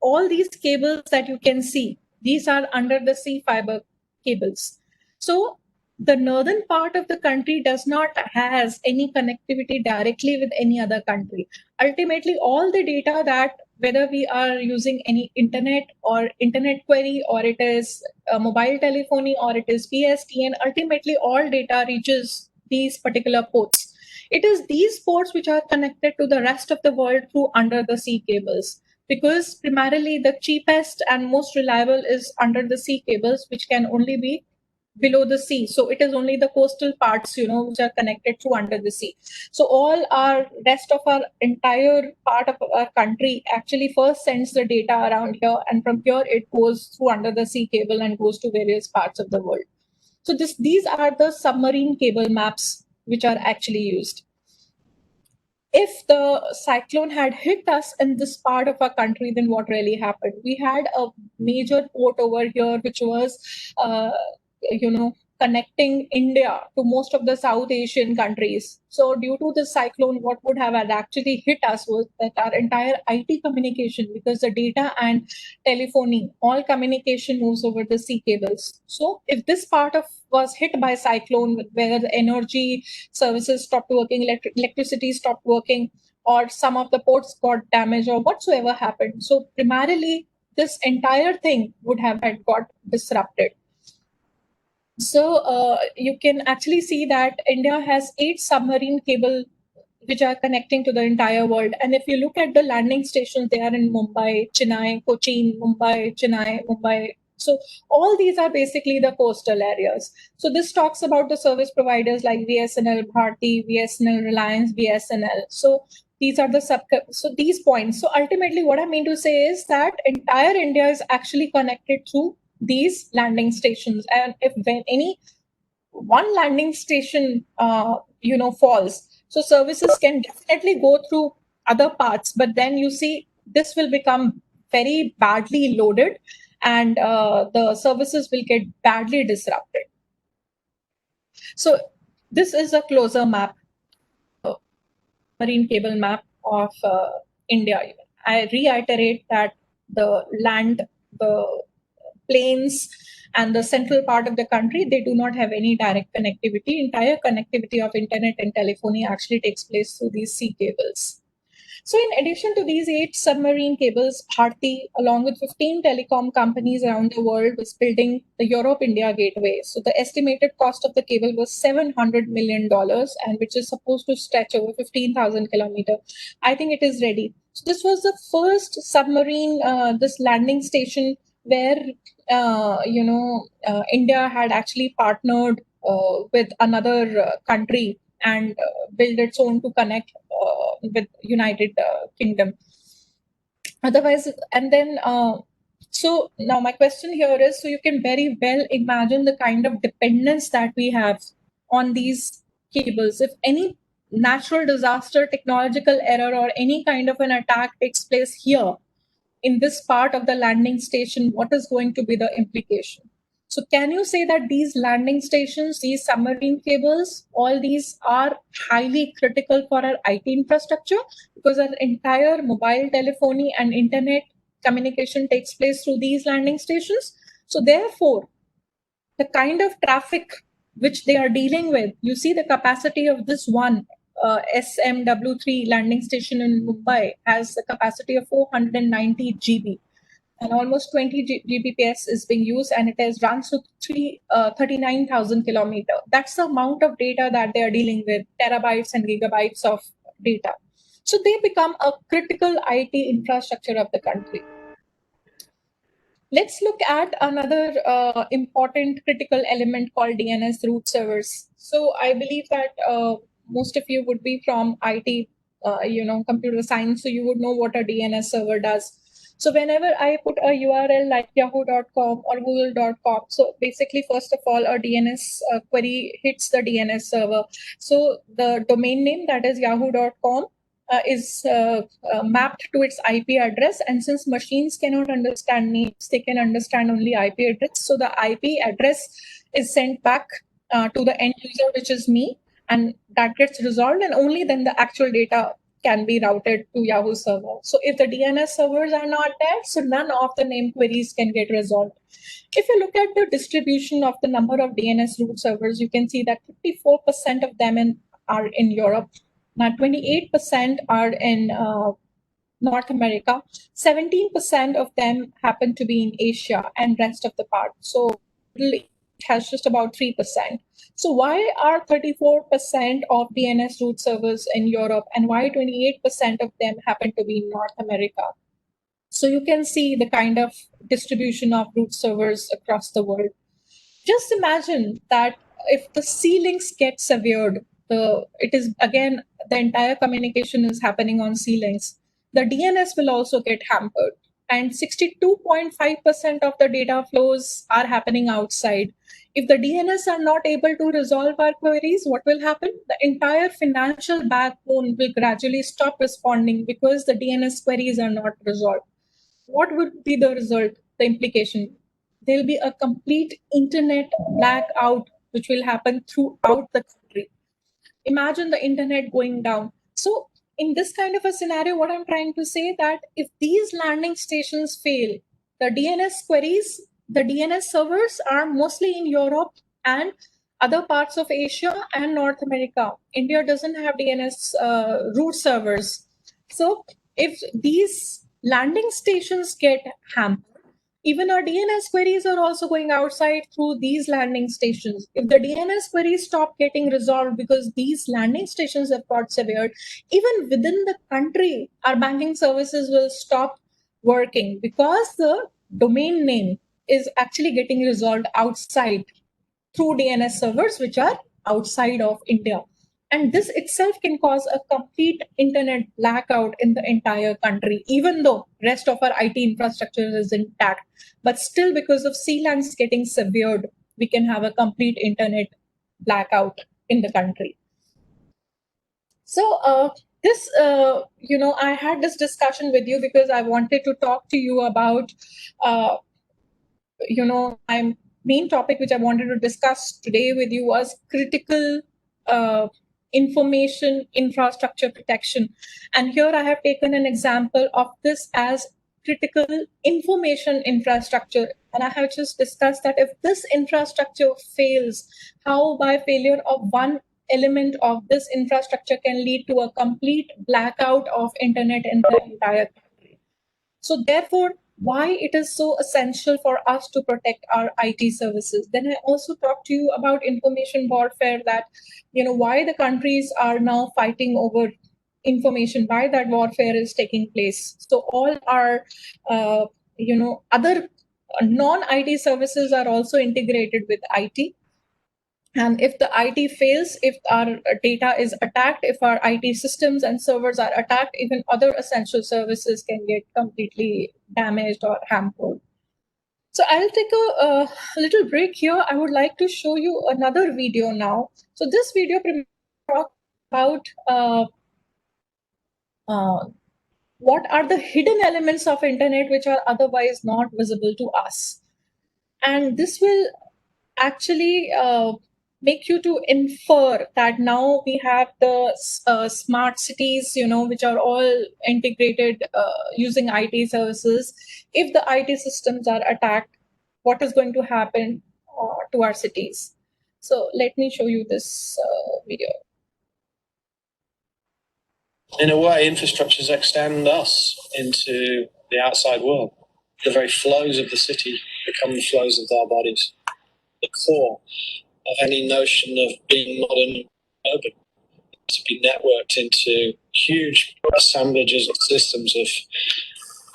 all these cables that you can see, these are under the sea fiber cables. So the northern part of the country does not has any connectivity directly with any other country. Ultimately, all the data that whether we are using any internet or internet query, or it is mobile telephony, or it is PSTN, ultimately all data reaches these particular ports. It is these ports which are connected to the rest of the world through under the sea cables, because primarily the cheapest and most reliable is under the sea cables, which can only be below the sea. So it is only the coastal parts, which are connected through under the sea. So all our rest of our entire part of our country actually first sends the data around here, and from here it goes through under the sea cable and goes to various parts of the world. So these are the submarine cable maps which are actually used. If the cyclone had hit us in this part of our country, then what really happened? We had a major port over here, which was, connecting India to most of the South Asian countries. So due to this cyclone, what would have had actually hit us was that our entire IT communication, because the data and telephony, all communication moves over the sea cables. So if this part of was hit by cyclone, where the energy services stopped working, electricity stopped working, or some of the ports got damaged, or whatsoever happened. So primarily, this entire thing would have had got disrupted. So you can actually see that India has 8 submarine cable which are connecting to the entire world. And if you look at the landing stations, they are in Mumbai, Chennai, Cochin, Mumbai, Chennai, Mumbai. So all these are basically the coastal areas. So this talks about the service providers like VSNL, Bharti, VSNL, Reliance, BSNL. So These are the so these points. So ultimately, what I mean to say is that entire India is actually connected through these landing stations. And if when any one landing station, falls, so services can definitely go through other parts. But then you see, this will become very badly loaded, and the services will get badly disrupted. So this is a closer map, marine cable map of India. I reiterate that the land, the plains, and the central part of the country, they do not have any direct connectivity. Entire connectivity of internet and telephony actually takes place through these sea cables. So in addition to these 8 submarine cables, Bharti, along with 15 telecom companies around the world, was building the Europe-India gateway. So the estimated cost of the cable was $700 million, and which is supposed to stretch over 15,000 kilometers. I think it is ready. So this was the first submarine, this landing station where, India had actually partnered with another country and build its own to connect with United Kingdom. Otherwise, and then so now my question here is: so you can very well imagine the kind of dependence that we have on these cables. If any natural disaster, technological error, or any kind of an attack takes place here in this part of the landing station, what is going to be the implication? So can you say that these landing stations, these submarine cables, all these are highly critical for our IT infrastructure, because our entire mobile telephony and internet communication takes place through these landing stations? So therefore, the kind of traffic which they are dealing with, you see the capacity of this one SMW3 landing station in Mumbai has the capacity of 490 GB, and almost 20 Gbps is being used, and it has runs to 39,000 kilometers. That's the amount of data that they are dealing with, terabytes and gigabytes of data. So they become a critical IT infrastructure of the country. Let's look at another important critical element called DNS root servers. So I believe that most of you would be from IT, computer science, so you would know what a DNS server does. So whenever I put a URL like yahoo.com or google.com, so basically, first of all, a DNS query hits the DNS server. So the domain name, that is yahoo.com, is mapped to its IP address. And since machines cannot understand names, they can understand only IP address. So the IP address is sent back to the end user, which is me, and that gets resolved, and only then the actual data can be routed to Yahoo server. So if the DNS servers are not there, so none of the name queries can get resolved. If you look at the distribution of the number of DNS root servers, you can see that 54% of them are in Europe. Now 28% are in North America, 17% of them happen to be in Asia, and rest of the part. So it has just about 3%. So why are 34% of DNS root servers in Europe, and why 28% of them happen to be in North America? So you can see the kind of distribution of root servers across the world. Just imagine that if the sea links get severed, it is again, the entire communication is happening on sea links. The DNS will also get hampered, and 62.5% of the data flows are happening outside. If the DNS are not able to resolve our queries, what will happen? The entire financial backbone will gradually stop responding because the DNS queries are not resolved. What would be the result, the implication? There'll be a complete internet blackout, which will happen throughout the country. Imagine the internet going down. So in this kind of a scenario, what I'm trying to say that if these landing stations fail, the DNS queries, the DNS servers are mostly in Europe and other parts of Asia and North America. India doesn't have DNS root servers. So if these landing stations get hampered, even our DNS queries are also going outside through these landing stations. If the DNS queries stop getting resolved because these landing stations have got severed, even within the country, our banking services will stop working because the domain name is actually getting resolved outside through DNS servers, which are outside of India. And this itself can cause a complete internet blackout in the entire country, even though rest of our IT infrastructure is intact. But still, because of CLANs getting severed, we can have a complete internet blackout in the country. So this, I had this discussion with you because I wanted to talk to you about, my main topic which I wanted to discuss today with you was critical information infrastructure protection. And here I have taken an example of this as critical information infrastructure. And I have just discussed that if this infrastructure fails, how by failure of one element of this infrastructure can lead to a complete blackout of internet in the entire country. So therefore, why it is so essential for us to protect our IT services. Then I also talked to you about information warfare, that, why the countries are now fighting over information, why that warfare is taking place. So all our, other non-IT services are also integrated with IT. And if the IT fails, if our data is attacked, if our IT systems and servers are attacked, even other essential services can get completely damaged or hampered. So I'll take a little break here. I would like to show you another video now. So this video talks about what are the hidden elements of internet which are otherwise not visible to us. And this will actually make you to infer that now we have the smart cities, which are all integrated using IT services. If the IT systems are attacked, what is going to happen to our cities? So let me show you this video. In a way, infrastructures extend us into the outside world. The very flows of the city become the flows of our bodies. The core of any notion of being modern urban to be networked into huge assemblages of systems of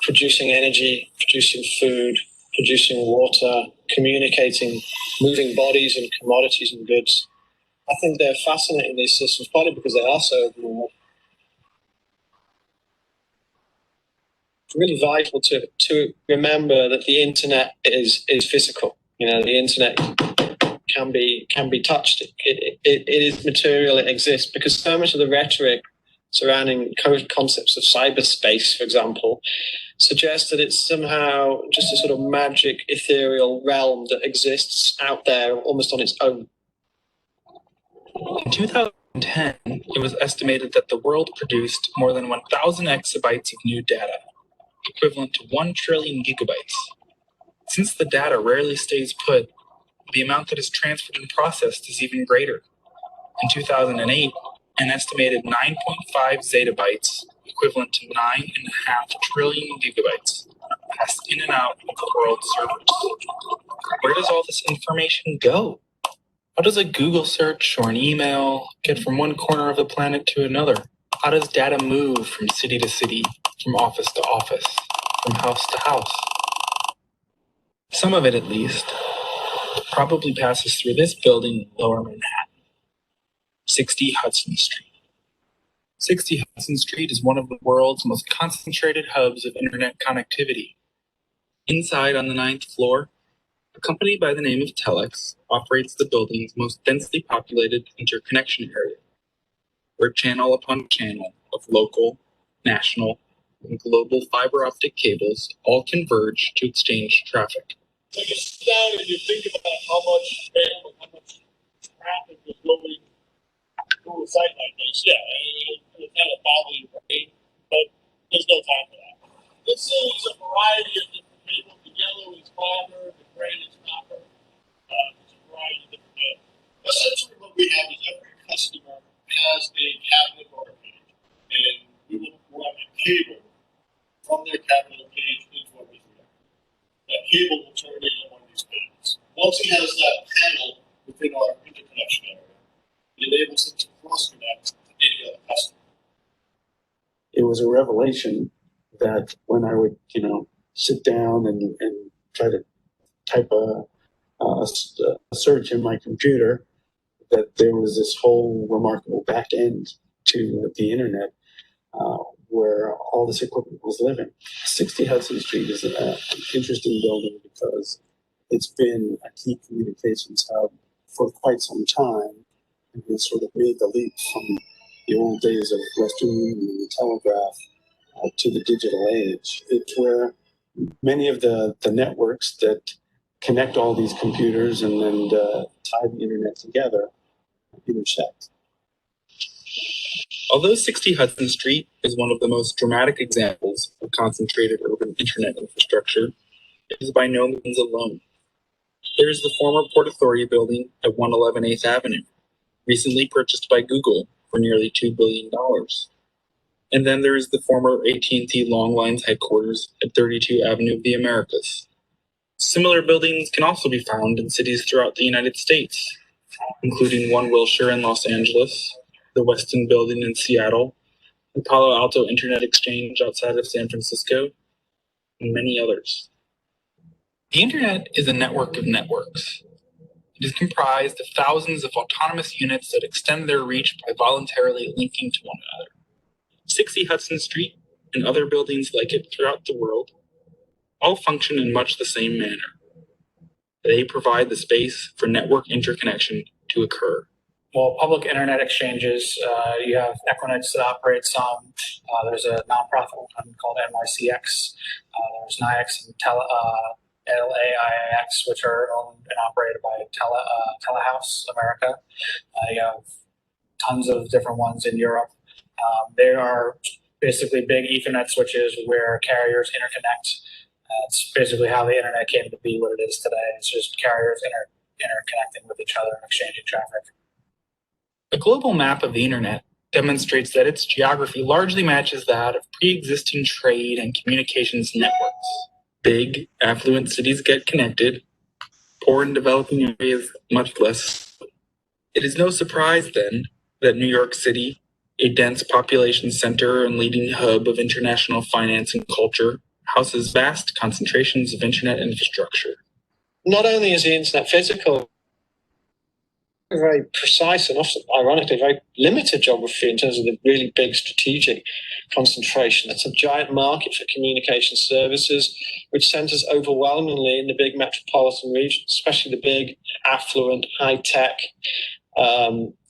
producing energy, producing food, producing water, communicating, moving bodies and commodities and goods. I think they're fascinating, these systems, partly because they are so overall. It's really vital to remember that the internet is physical. The internet can be touched. It is material. It exists because so much of the rhetoric surrounding concepts of cyberspace, for example, suggests that it's somehow just a sort of magic, ethereal realm that exists out there almost on its own. In 2010, it was estimated that the world produced more than 1,000 exabytes of new data, equivalent to 1 trillion gigabytes. Since the data rarely stays put, the amount that is transferred and processed is even greater. In 2008, an estimated 9.5 zettabytes, equivalent to 9.5 trillion gigabytes, passed in and out of the world's servers. Where does all this information go? How does a Google search or an email get from one corner of the planet to another? How does data move from city to city, from office to office, from house to house? Some of it, at least, probably passes through this building in Lower Manhattan, 60 Hudson Street. 60 Hudson Street is one of the world's most concentrated hubs of internet connectivity. Inside on the 9th floor, a company by the name of Telex operates the building's most densely populated interconnection area, where channel upon channel of local, national, and global fiber optic cables all converge to exchange traffic. So you sit down and you think about how much bandwidth, how much traffic is going through a site like this. Yeah, it'll kind of bother your brain, but there's no time for that. This is a variety of different cables. The yellow is fiber, the gray is copper. It's a variety of different cables. Essentially what we have is every customer has a cabinet or a page, and we will run a cable from their cabinet or page into our business. That cable will turn in on one of these panels. Once he has that panel within our interconnection area, it enables him to cross-connect to any other customer. It was a revelation that when I would, sit down and try to type a search in my computer, that there was this whole remarkable back end to the internet where all this equipment was living. 60 Hudson Street is an interesting building because it's been a key communications hub for quite some time, and it's sort of made the leap from the old days of Western Union and the telegraph to the digital age. It's where many of the networks that connect all these computers and then tie the internet together intersect. Although 60 Hudson Street is one of the most dramatic examples of concentrated urban internet infrastructure, it is by no means alone. There is the former Port Authority building at 111 8th Avenue, recently purchased by Google for nearly $2 billion. And then there is the former AT&T Longlines headquarters at 32 Avenue of the Americas. Similar buildings can also be found in cities throughout the United States, including One Wilshire in Los Angeles, the Westin Building in Seattle, the Palo Alto Internet Exchange outside of San Francisco, and many others. The Internet is a network of networks. It is comprised of thousands of autonomous units that extend their reach by voluntarily linking to one another. 60 Hudson Street and other buildings like it throughout the world all function in much the same manner. They provide the space for network interconnection to occur. Well, public internet exchanges, you have Equinix that operates some. There's a nonprofit one called NYCX. There's NIAX and LAIX, which are owned and operated by Telehouse America. You have tons of different ones in Europe. They are basically big Ethernet switches where carriers interconnect. It's basically how the internet came to be what it is today. It's just carriers interconnecting with each other and exchanging traffic. A global map of the internet demonstrates that its geography largely matches that of pre-existing trade and communications networks. Big, affluent cities get connected, poor and developing areas much less. It is no surprise, then, that New York City, a dense population center and leading hub of international finance and culture, houses vast concentrations of internet infrastructure. Not only is the internet physical, very precise and often, ironically, very limited geography in terms of the really big strategic concentration. It's a giant market for communication services, which centers overwhelmingly in the big metropolitan regions, especially the big, affluent, high-tech,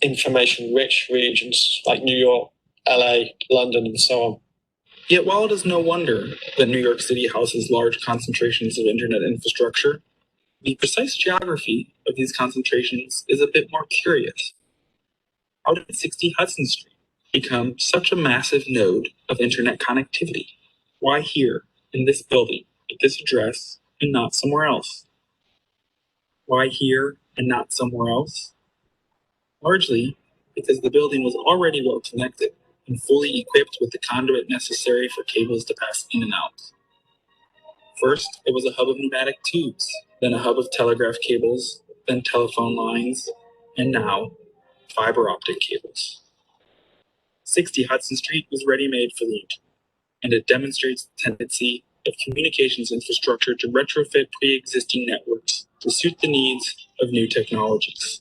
information-rich regions like New York, LA, London, and so on. Yet while it is no wonder that New York City houses large concentrations of internet infrastructure, the precise geography of these concentrations is a bit more curious. How did 60 Hudson Street become such a massive node of internet connectivity? Why here, in this building, at this address, and not somewhere else? Why here and not somewhere else? Largely because the building was already well connected and fully equipped with the conduit necessary for cables to pass in and out. First, it was a hub of pneumatic tubes, then a hub of telegraph cables, then telephone lines, and now fiber optic cables. 60 Hudson Street was ready-made for the internet, and it demonstrates the tendency of communications infrastructure to retrofit pre-existing networks to suit the needs of new technologies.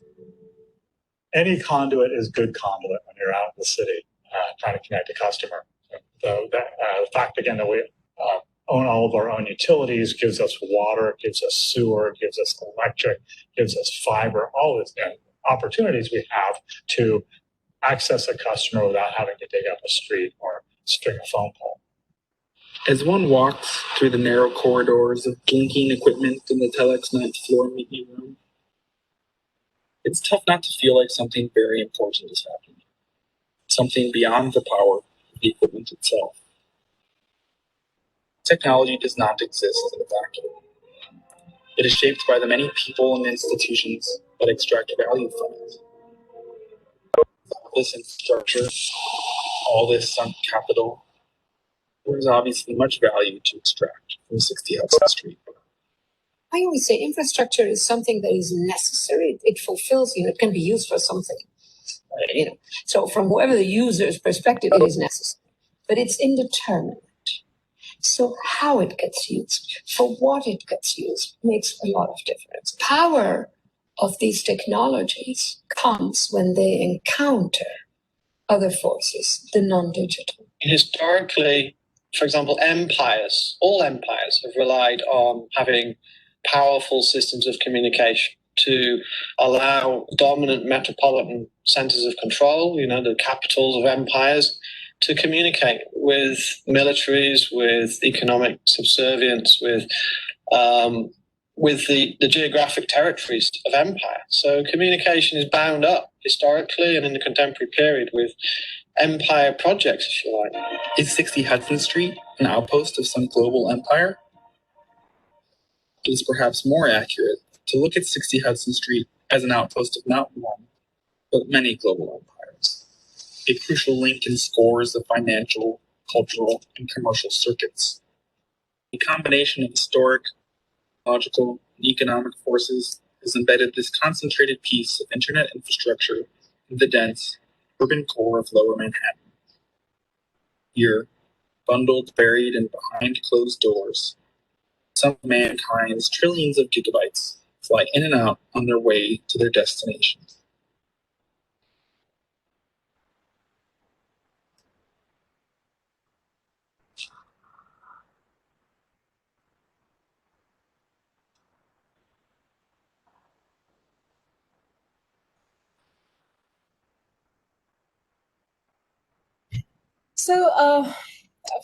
Any conduit is good conduit when you're out in the city trying to connect a customer. So the fact, again, that we own all of our own utilities gives us water, gives us sewer, gives us electric, gives us fiber, all these opportunities we have to access a customer without having to dig up a street or string a phone call. As one walks through the narrow corridors of blinking equipment in the Telex 9th floor meeting room, it's tough not to feel like something very important is happening. Something beyond the power of the equipment itself. Technology does not exist in a vacuum. It is shaped by the many people and institutions that extract value from it. All this infrastructure, all this sunk capital, there is obviously much value to extract from 60 Hudson Street. I always say infrastructure is something that is necessary. It fulfills, it can be used for something. So from whoever the user's perspective, it is necessary. But it's indeterminate. So how it gets used, for what it gets used, makes a lot of difference. Power of these technologies comes when they encounter other forces, the non-digital. Historically, for example, all empires have relied on having powerful systems of communication to allow dominant metropolitan centers of control, the capitals of empires, to communicate with militaries, with economic subservience, with the geographic territories of empire. So communication is bound up historically and in the contemporary period with empire projects, if you like. Is 60 Hudson Street an outpost of some global empire? It is perhaps more accurate to look at 60 Hudson Street as an outpost of not one, but many global empires, a crucial link in scores of financial, cultural, and commercial circuits. A combination of historic, logical, and economic forces has embedded this concentrated piece of internet infrastructure in the dense, urban core of Lower Manhattan. Here, bundled, buried, and behind closed doors, some of mankind's trillions of gigabytes fly in and out on their way to their destinations. So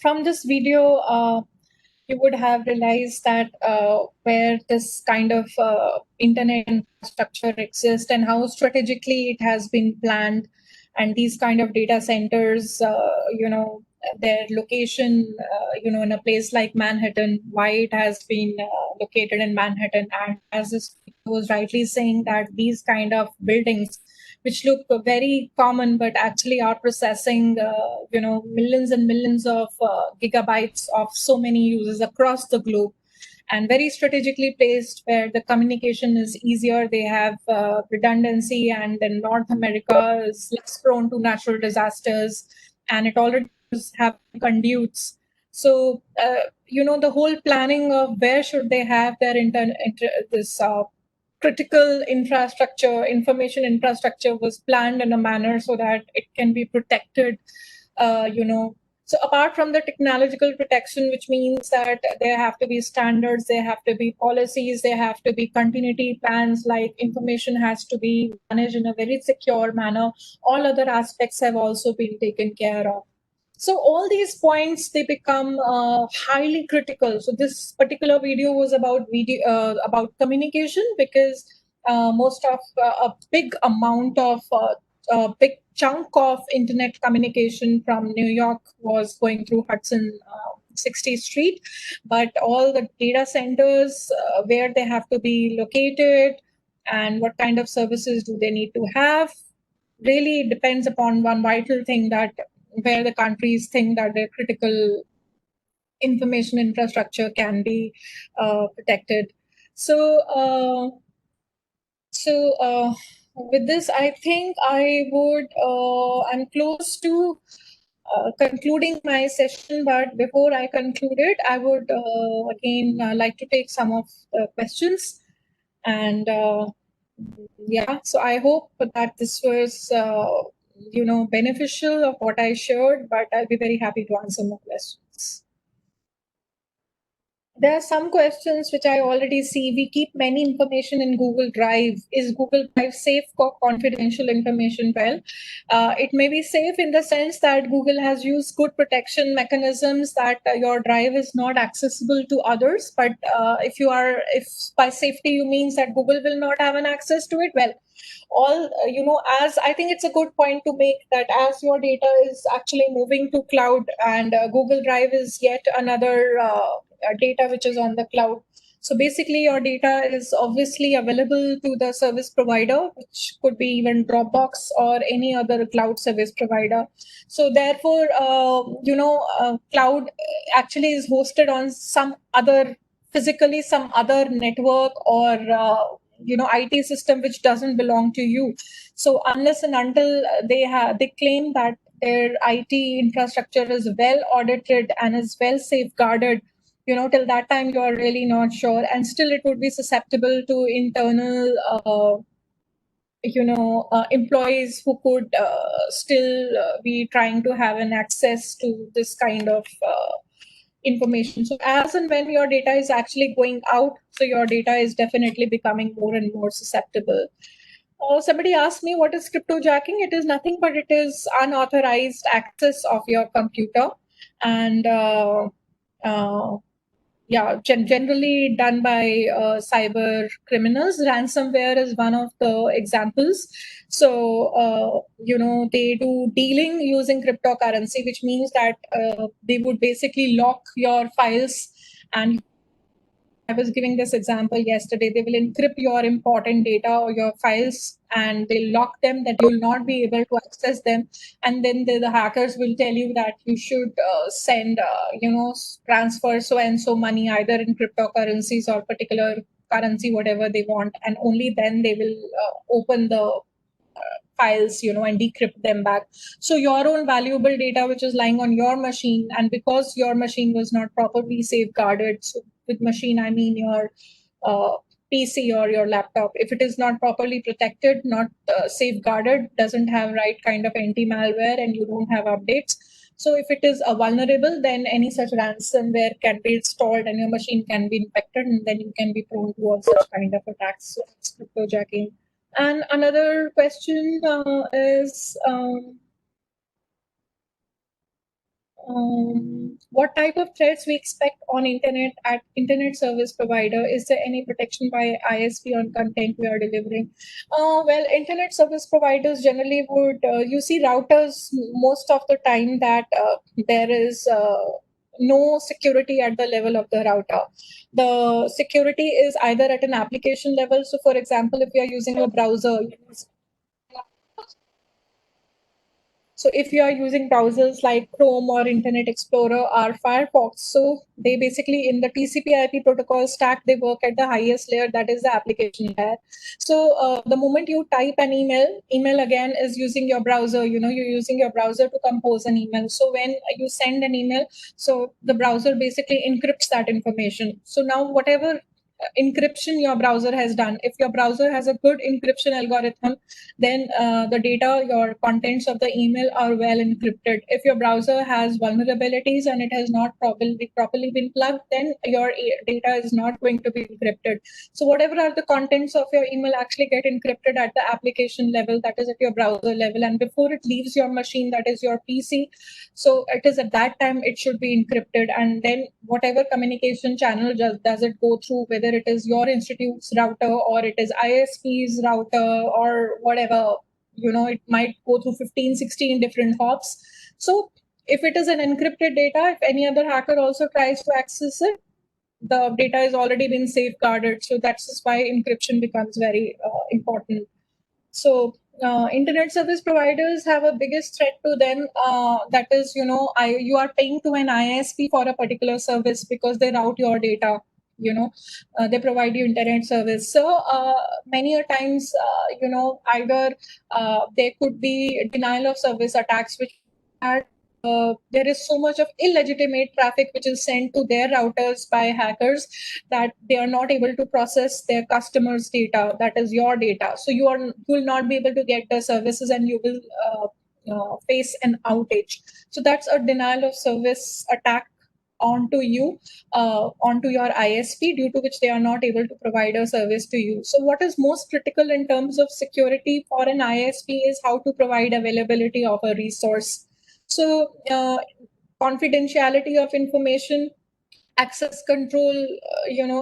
from this video, you would have realized that where this kind of internet infrastructure exists and how strategically it has been planned, and these kind of data centers, their location, in a place like Manhattan, why it has been located in Manhattan. And as this was rightly saying, that these kind of buildings, which look very common, but actually are processing, millions and millions of gigabytes of so many users across the globe, and very strategically placed where the communication is easier. They have redundancy, and then North America is less prone to natural disasters, and it already have conduits. So, the whole planning of where should they have their critical infrastructure, information infrastructure was planned in a manner so that it can be protected, So apart from the technological protection, which means that there have to be standards, there have to be policies, there have to be continuity plans, like information has to be managed in a very secure manner. All other aspects have also been taken care of. So all these points, they become highly critical. So this particular video was about communication, because most of a big amount of a big chunk of internet communication from New York was going through Hudson 60th Street, but all the data centers, where they have to be located and what kind of services do they need to have, really depends upon one vital thing, that where the countries think that their critical information infrastructure can be protected. So with this, I think I'm close to concluding my session, but before I conclude it, I would again like to take some of the questions. And so I hope that this was beneficial of what I shared, but I'll be very happy to answer more questions. There are some questions which I already see. We keep many information in Google Drive. Is Google Drive safe for confidential information? Well, it may be safe in the sense that Google has used good protection mechanisms that your drive is not accessible to others. But if by safety you means that Google will not have an access to it, well, as I think it's a good point to make, that as your data is actually moving to cloud, and Google Drive is yet another data which is on the cloud. So basically your data is obviously available to the service provider, which could be even Dropbox or any other cloud service provider. So therefore, cloud actually is hosted on some other network or IT system which doesn't belong to you. So unless and until they claim that their IT infrastructure is well audited and is well safeguarded, till that time you are really not sure, and still it would be susceptible to internal employees who could still be trying to have an access to this kind of information. So as and when your data is actually going out, so your data is definitely becoming more and more susceptible. Somebody asked me what is cryptojacking. It is nothing but it is unauthorized access of your computer, and generally done by cyber criminals. Ransomware is one of the examples. So, they do dealing using cryptocurrency, which means that they would basically lock your files. And I was giving this example yesterday. They will encrypt your important data or your files, and they'll lock them that you'll not be able to access them. And then the hackers will tell you that you should send, transfer so and so money either in cryptocurrencies or particular currency, whatever they want. And only then they will open the files, and decrypt them back. So your own valuable data, which is lying on your machine, and because your machine was not properly safeguarded, so with machine, I mean your PC or your laptop, if it is not properly protected, not safeguarded, doesn't have right kind of anti-malware, and you don't have updates. So if it is vulnerable, then any such ransomware can be installed and your machine can be infected, and then you can be prone towards such kind of attacks. So it's cryptojacking. And another question is, what type of threats we expect on internet at internet service provider? Is there any protection by ISP on content we are delivering? Well, internet service providers generally would, you see routers most of the time that there is no security at the level of the router. The security is either at an application level. So for example, if you are using a browser, so if you are using browsers like Chrome or Internet Explorer or Firefox, so they basically in the TCP/IP protocol stack, they work at the highest layer, that is the application layer. So the moment you type an email again is using your browser, you're using your browser to compose an email. So when you send an email, so the browser basically encrypts that information. So now whatever encryption your browser has done, if your browser has a good encryption algorithm, then the data, your contents of the email are well encrypted. If your browser has vulnerabilities and it has not properly been plugged, then your data is not going to be encrypted. So whatever are the contents of your email actually get encrypted at the application level, that is at your browser level, and before it leaves your machine, that is your PC. So it is at that time it should be encrypted, and then whatever communication channel does it go through, whether it is your institute's router or it is ISP's router or whatever, it might go through 15, 16 different hops. So if it is an encrypted data, if any other hacker also tries to access it, the data has already been safeguarded. So that's why encryption becomes very important. So internet service providers have a biggest threat to them. That is, you are paying to an ISP for a particular service because they route your data. They provide you internet service. So many a times, either there could be denial of service attacks, which are there is so much of illegitimate traffic which is sent to their routers by hackers that they are not able to process their customers' data, that is your data. So you will not be able to get the services, and you will face an outage. So that's a denial of service attack onto you, onto your ISP, due to which they are not able to provide a service to you. So what is most critical in terms of security for an ISP is how to provide availability of a resource. So confidentiality of information, access control,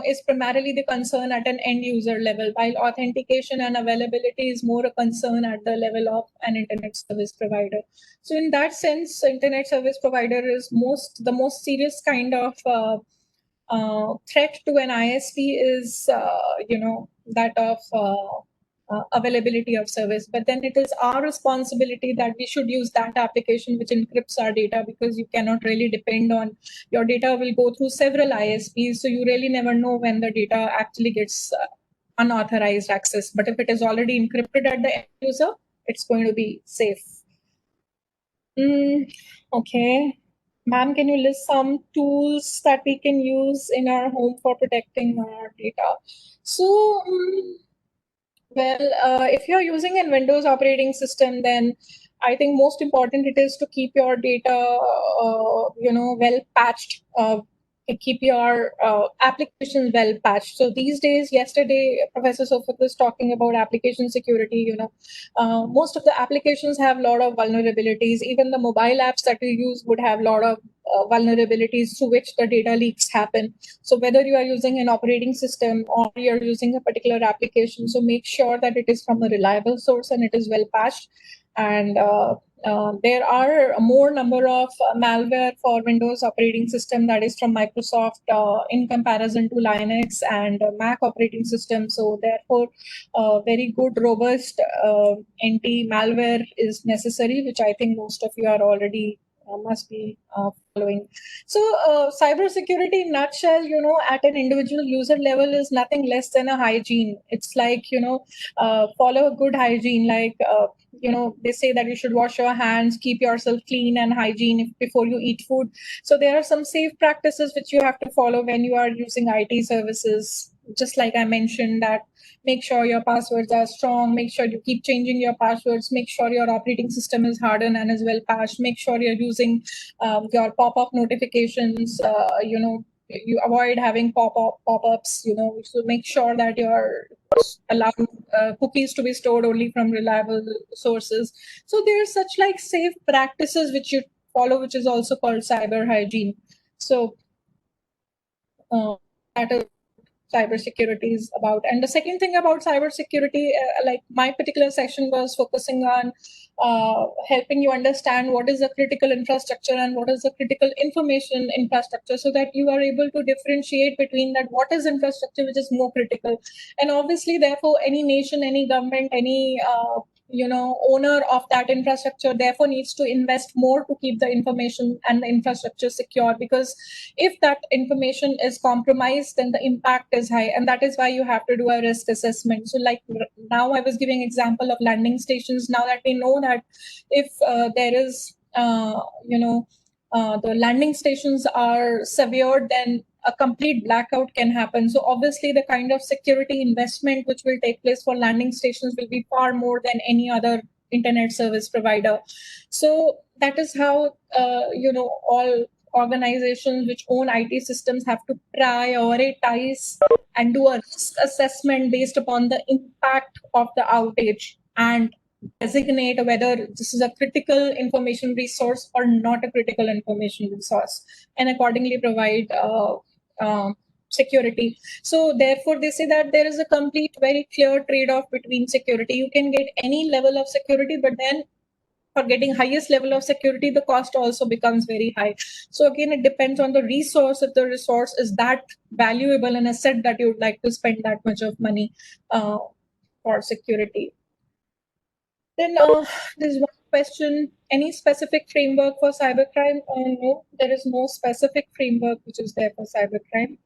is primarily the concern at an end user level, while authentication and availability is more a concern at the level of an internet service provider. So in that sense, internet service provider is the most serious kind of threat to an ISP is, that of availability of service. But then it is our responsibility that we should use that application which encrypts our data, because you cannot really depend on your data will go through several ISPs. So you really never know when the data actually gets unauthorized access. But if it is already encrypted at the end user, it's going to be safe. Okay. Ma'am, can you list some tools that we can use in our home for protecting our data? So, if you're using a Windows operating system, then I think most important it is to keep your data, well patched. Keep your applications well patched. So these days, yesterday, Professor Sofat was talking about application security. Most of the applications have a lot of vulnerabilities. Even the mobile apps that we use would have a lot of vulnerabilities through which the data leaks happen. So whether you are using an operating system or you're using a particular application, so make sure that it is from a reliable source and it is well patched. And there are a more number of malware for Windows operating system that is from Microsoft in comparison to Linux and Mac operating system. So therefore, very good, robust anti-malware is necessary, which I think most of you are already must be following. So cybersecurity in nutshell, at an individual user level is nothing less than a hygiene. It's like, follow a good hygiene. Like, they say that you should wash your hands, keep yourself clean and hygiene before you eat food. So there are some safe practices which you have to follow when you are using IT services. Just like I mentioned, that make sure your passwords are strong, make sure you keep changing your passwords, make sure your operating system is hardened and is well patched, make sure you're using your pop-up notifications, you avoid having pop-ups, so make sure that you're allowing cookies to be stored only from reliable sources. So there's such like safe practices which you follow, which is also called cyber hygiene. So that is cybersecurity is about. And the second thing about cybersecurity, like my particular section was focusing on helping you understand what is the critical infrastructure and what is the critical information infrastructure, so that you are able to differentiate between that what is infrastructure which is more critical. And obviously, therefore, any nation, any government, any owner of that infrastructure therefore needs to invest more to keep the information and the infrastructure secure, because if that information is compromised, then the impact is high, and that is why you have to do a risk assessment. So like now I was giving example of landing stations. Now that we know that if there is the landing stations are severed, then a complete blackout can happen. So obviously the kind of security investment which will take place for landing stations will be far more than any other internet service provider. So that is how all organizations which own IT systems have to prioritize and do a risk assessment based upon the impact of the outage and designate whether this is a critical information resource or not a critical information resource, and accordingly provide security. So therefore they say that there is a complete, very clear trade-off between security. You can get any level of security, but then for getting highest level of security, the cost also becomes very high. So again, it depends on the resource. If the resource is that valuable and asset that you would like to spend that much of money for security. Then there's one question: any specific framework for cybercrime? No, there is no specific framework which is there for cybercrime.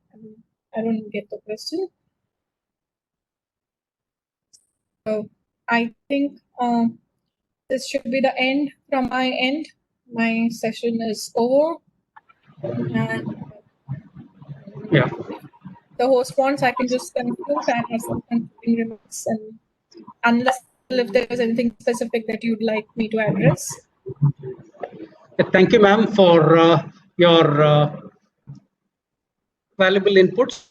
I don't get the question. So I think this should be the end from my end. My session is over. And Yeah. the host wants, I can just conclude and have some concluding remarks, and unless if there is anything specific that you'd like me to address. Thank you, ma'am, for your valuable inputs.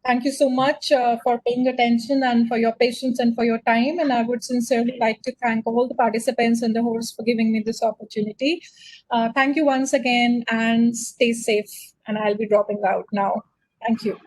Thank you so much for paying attention and for your patience and for your time. And I would sincerely like to thank all the participants and the host for giving me this opportunity. Thank you once again, and stay safe. And I'll be dropping out now. Thank you.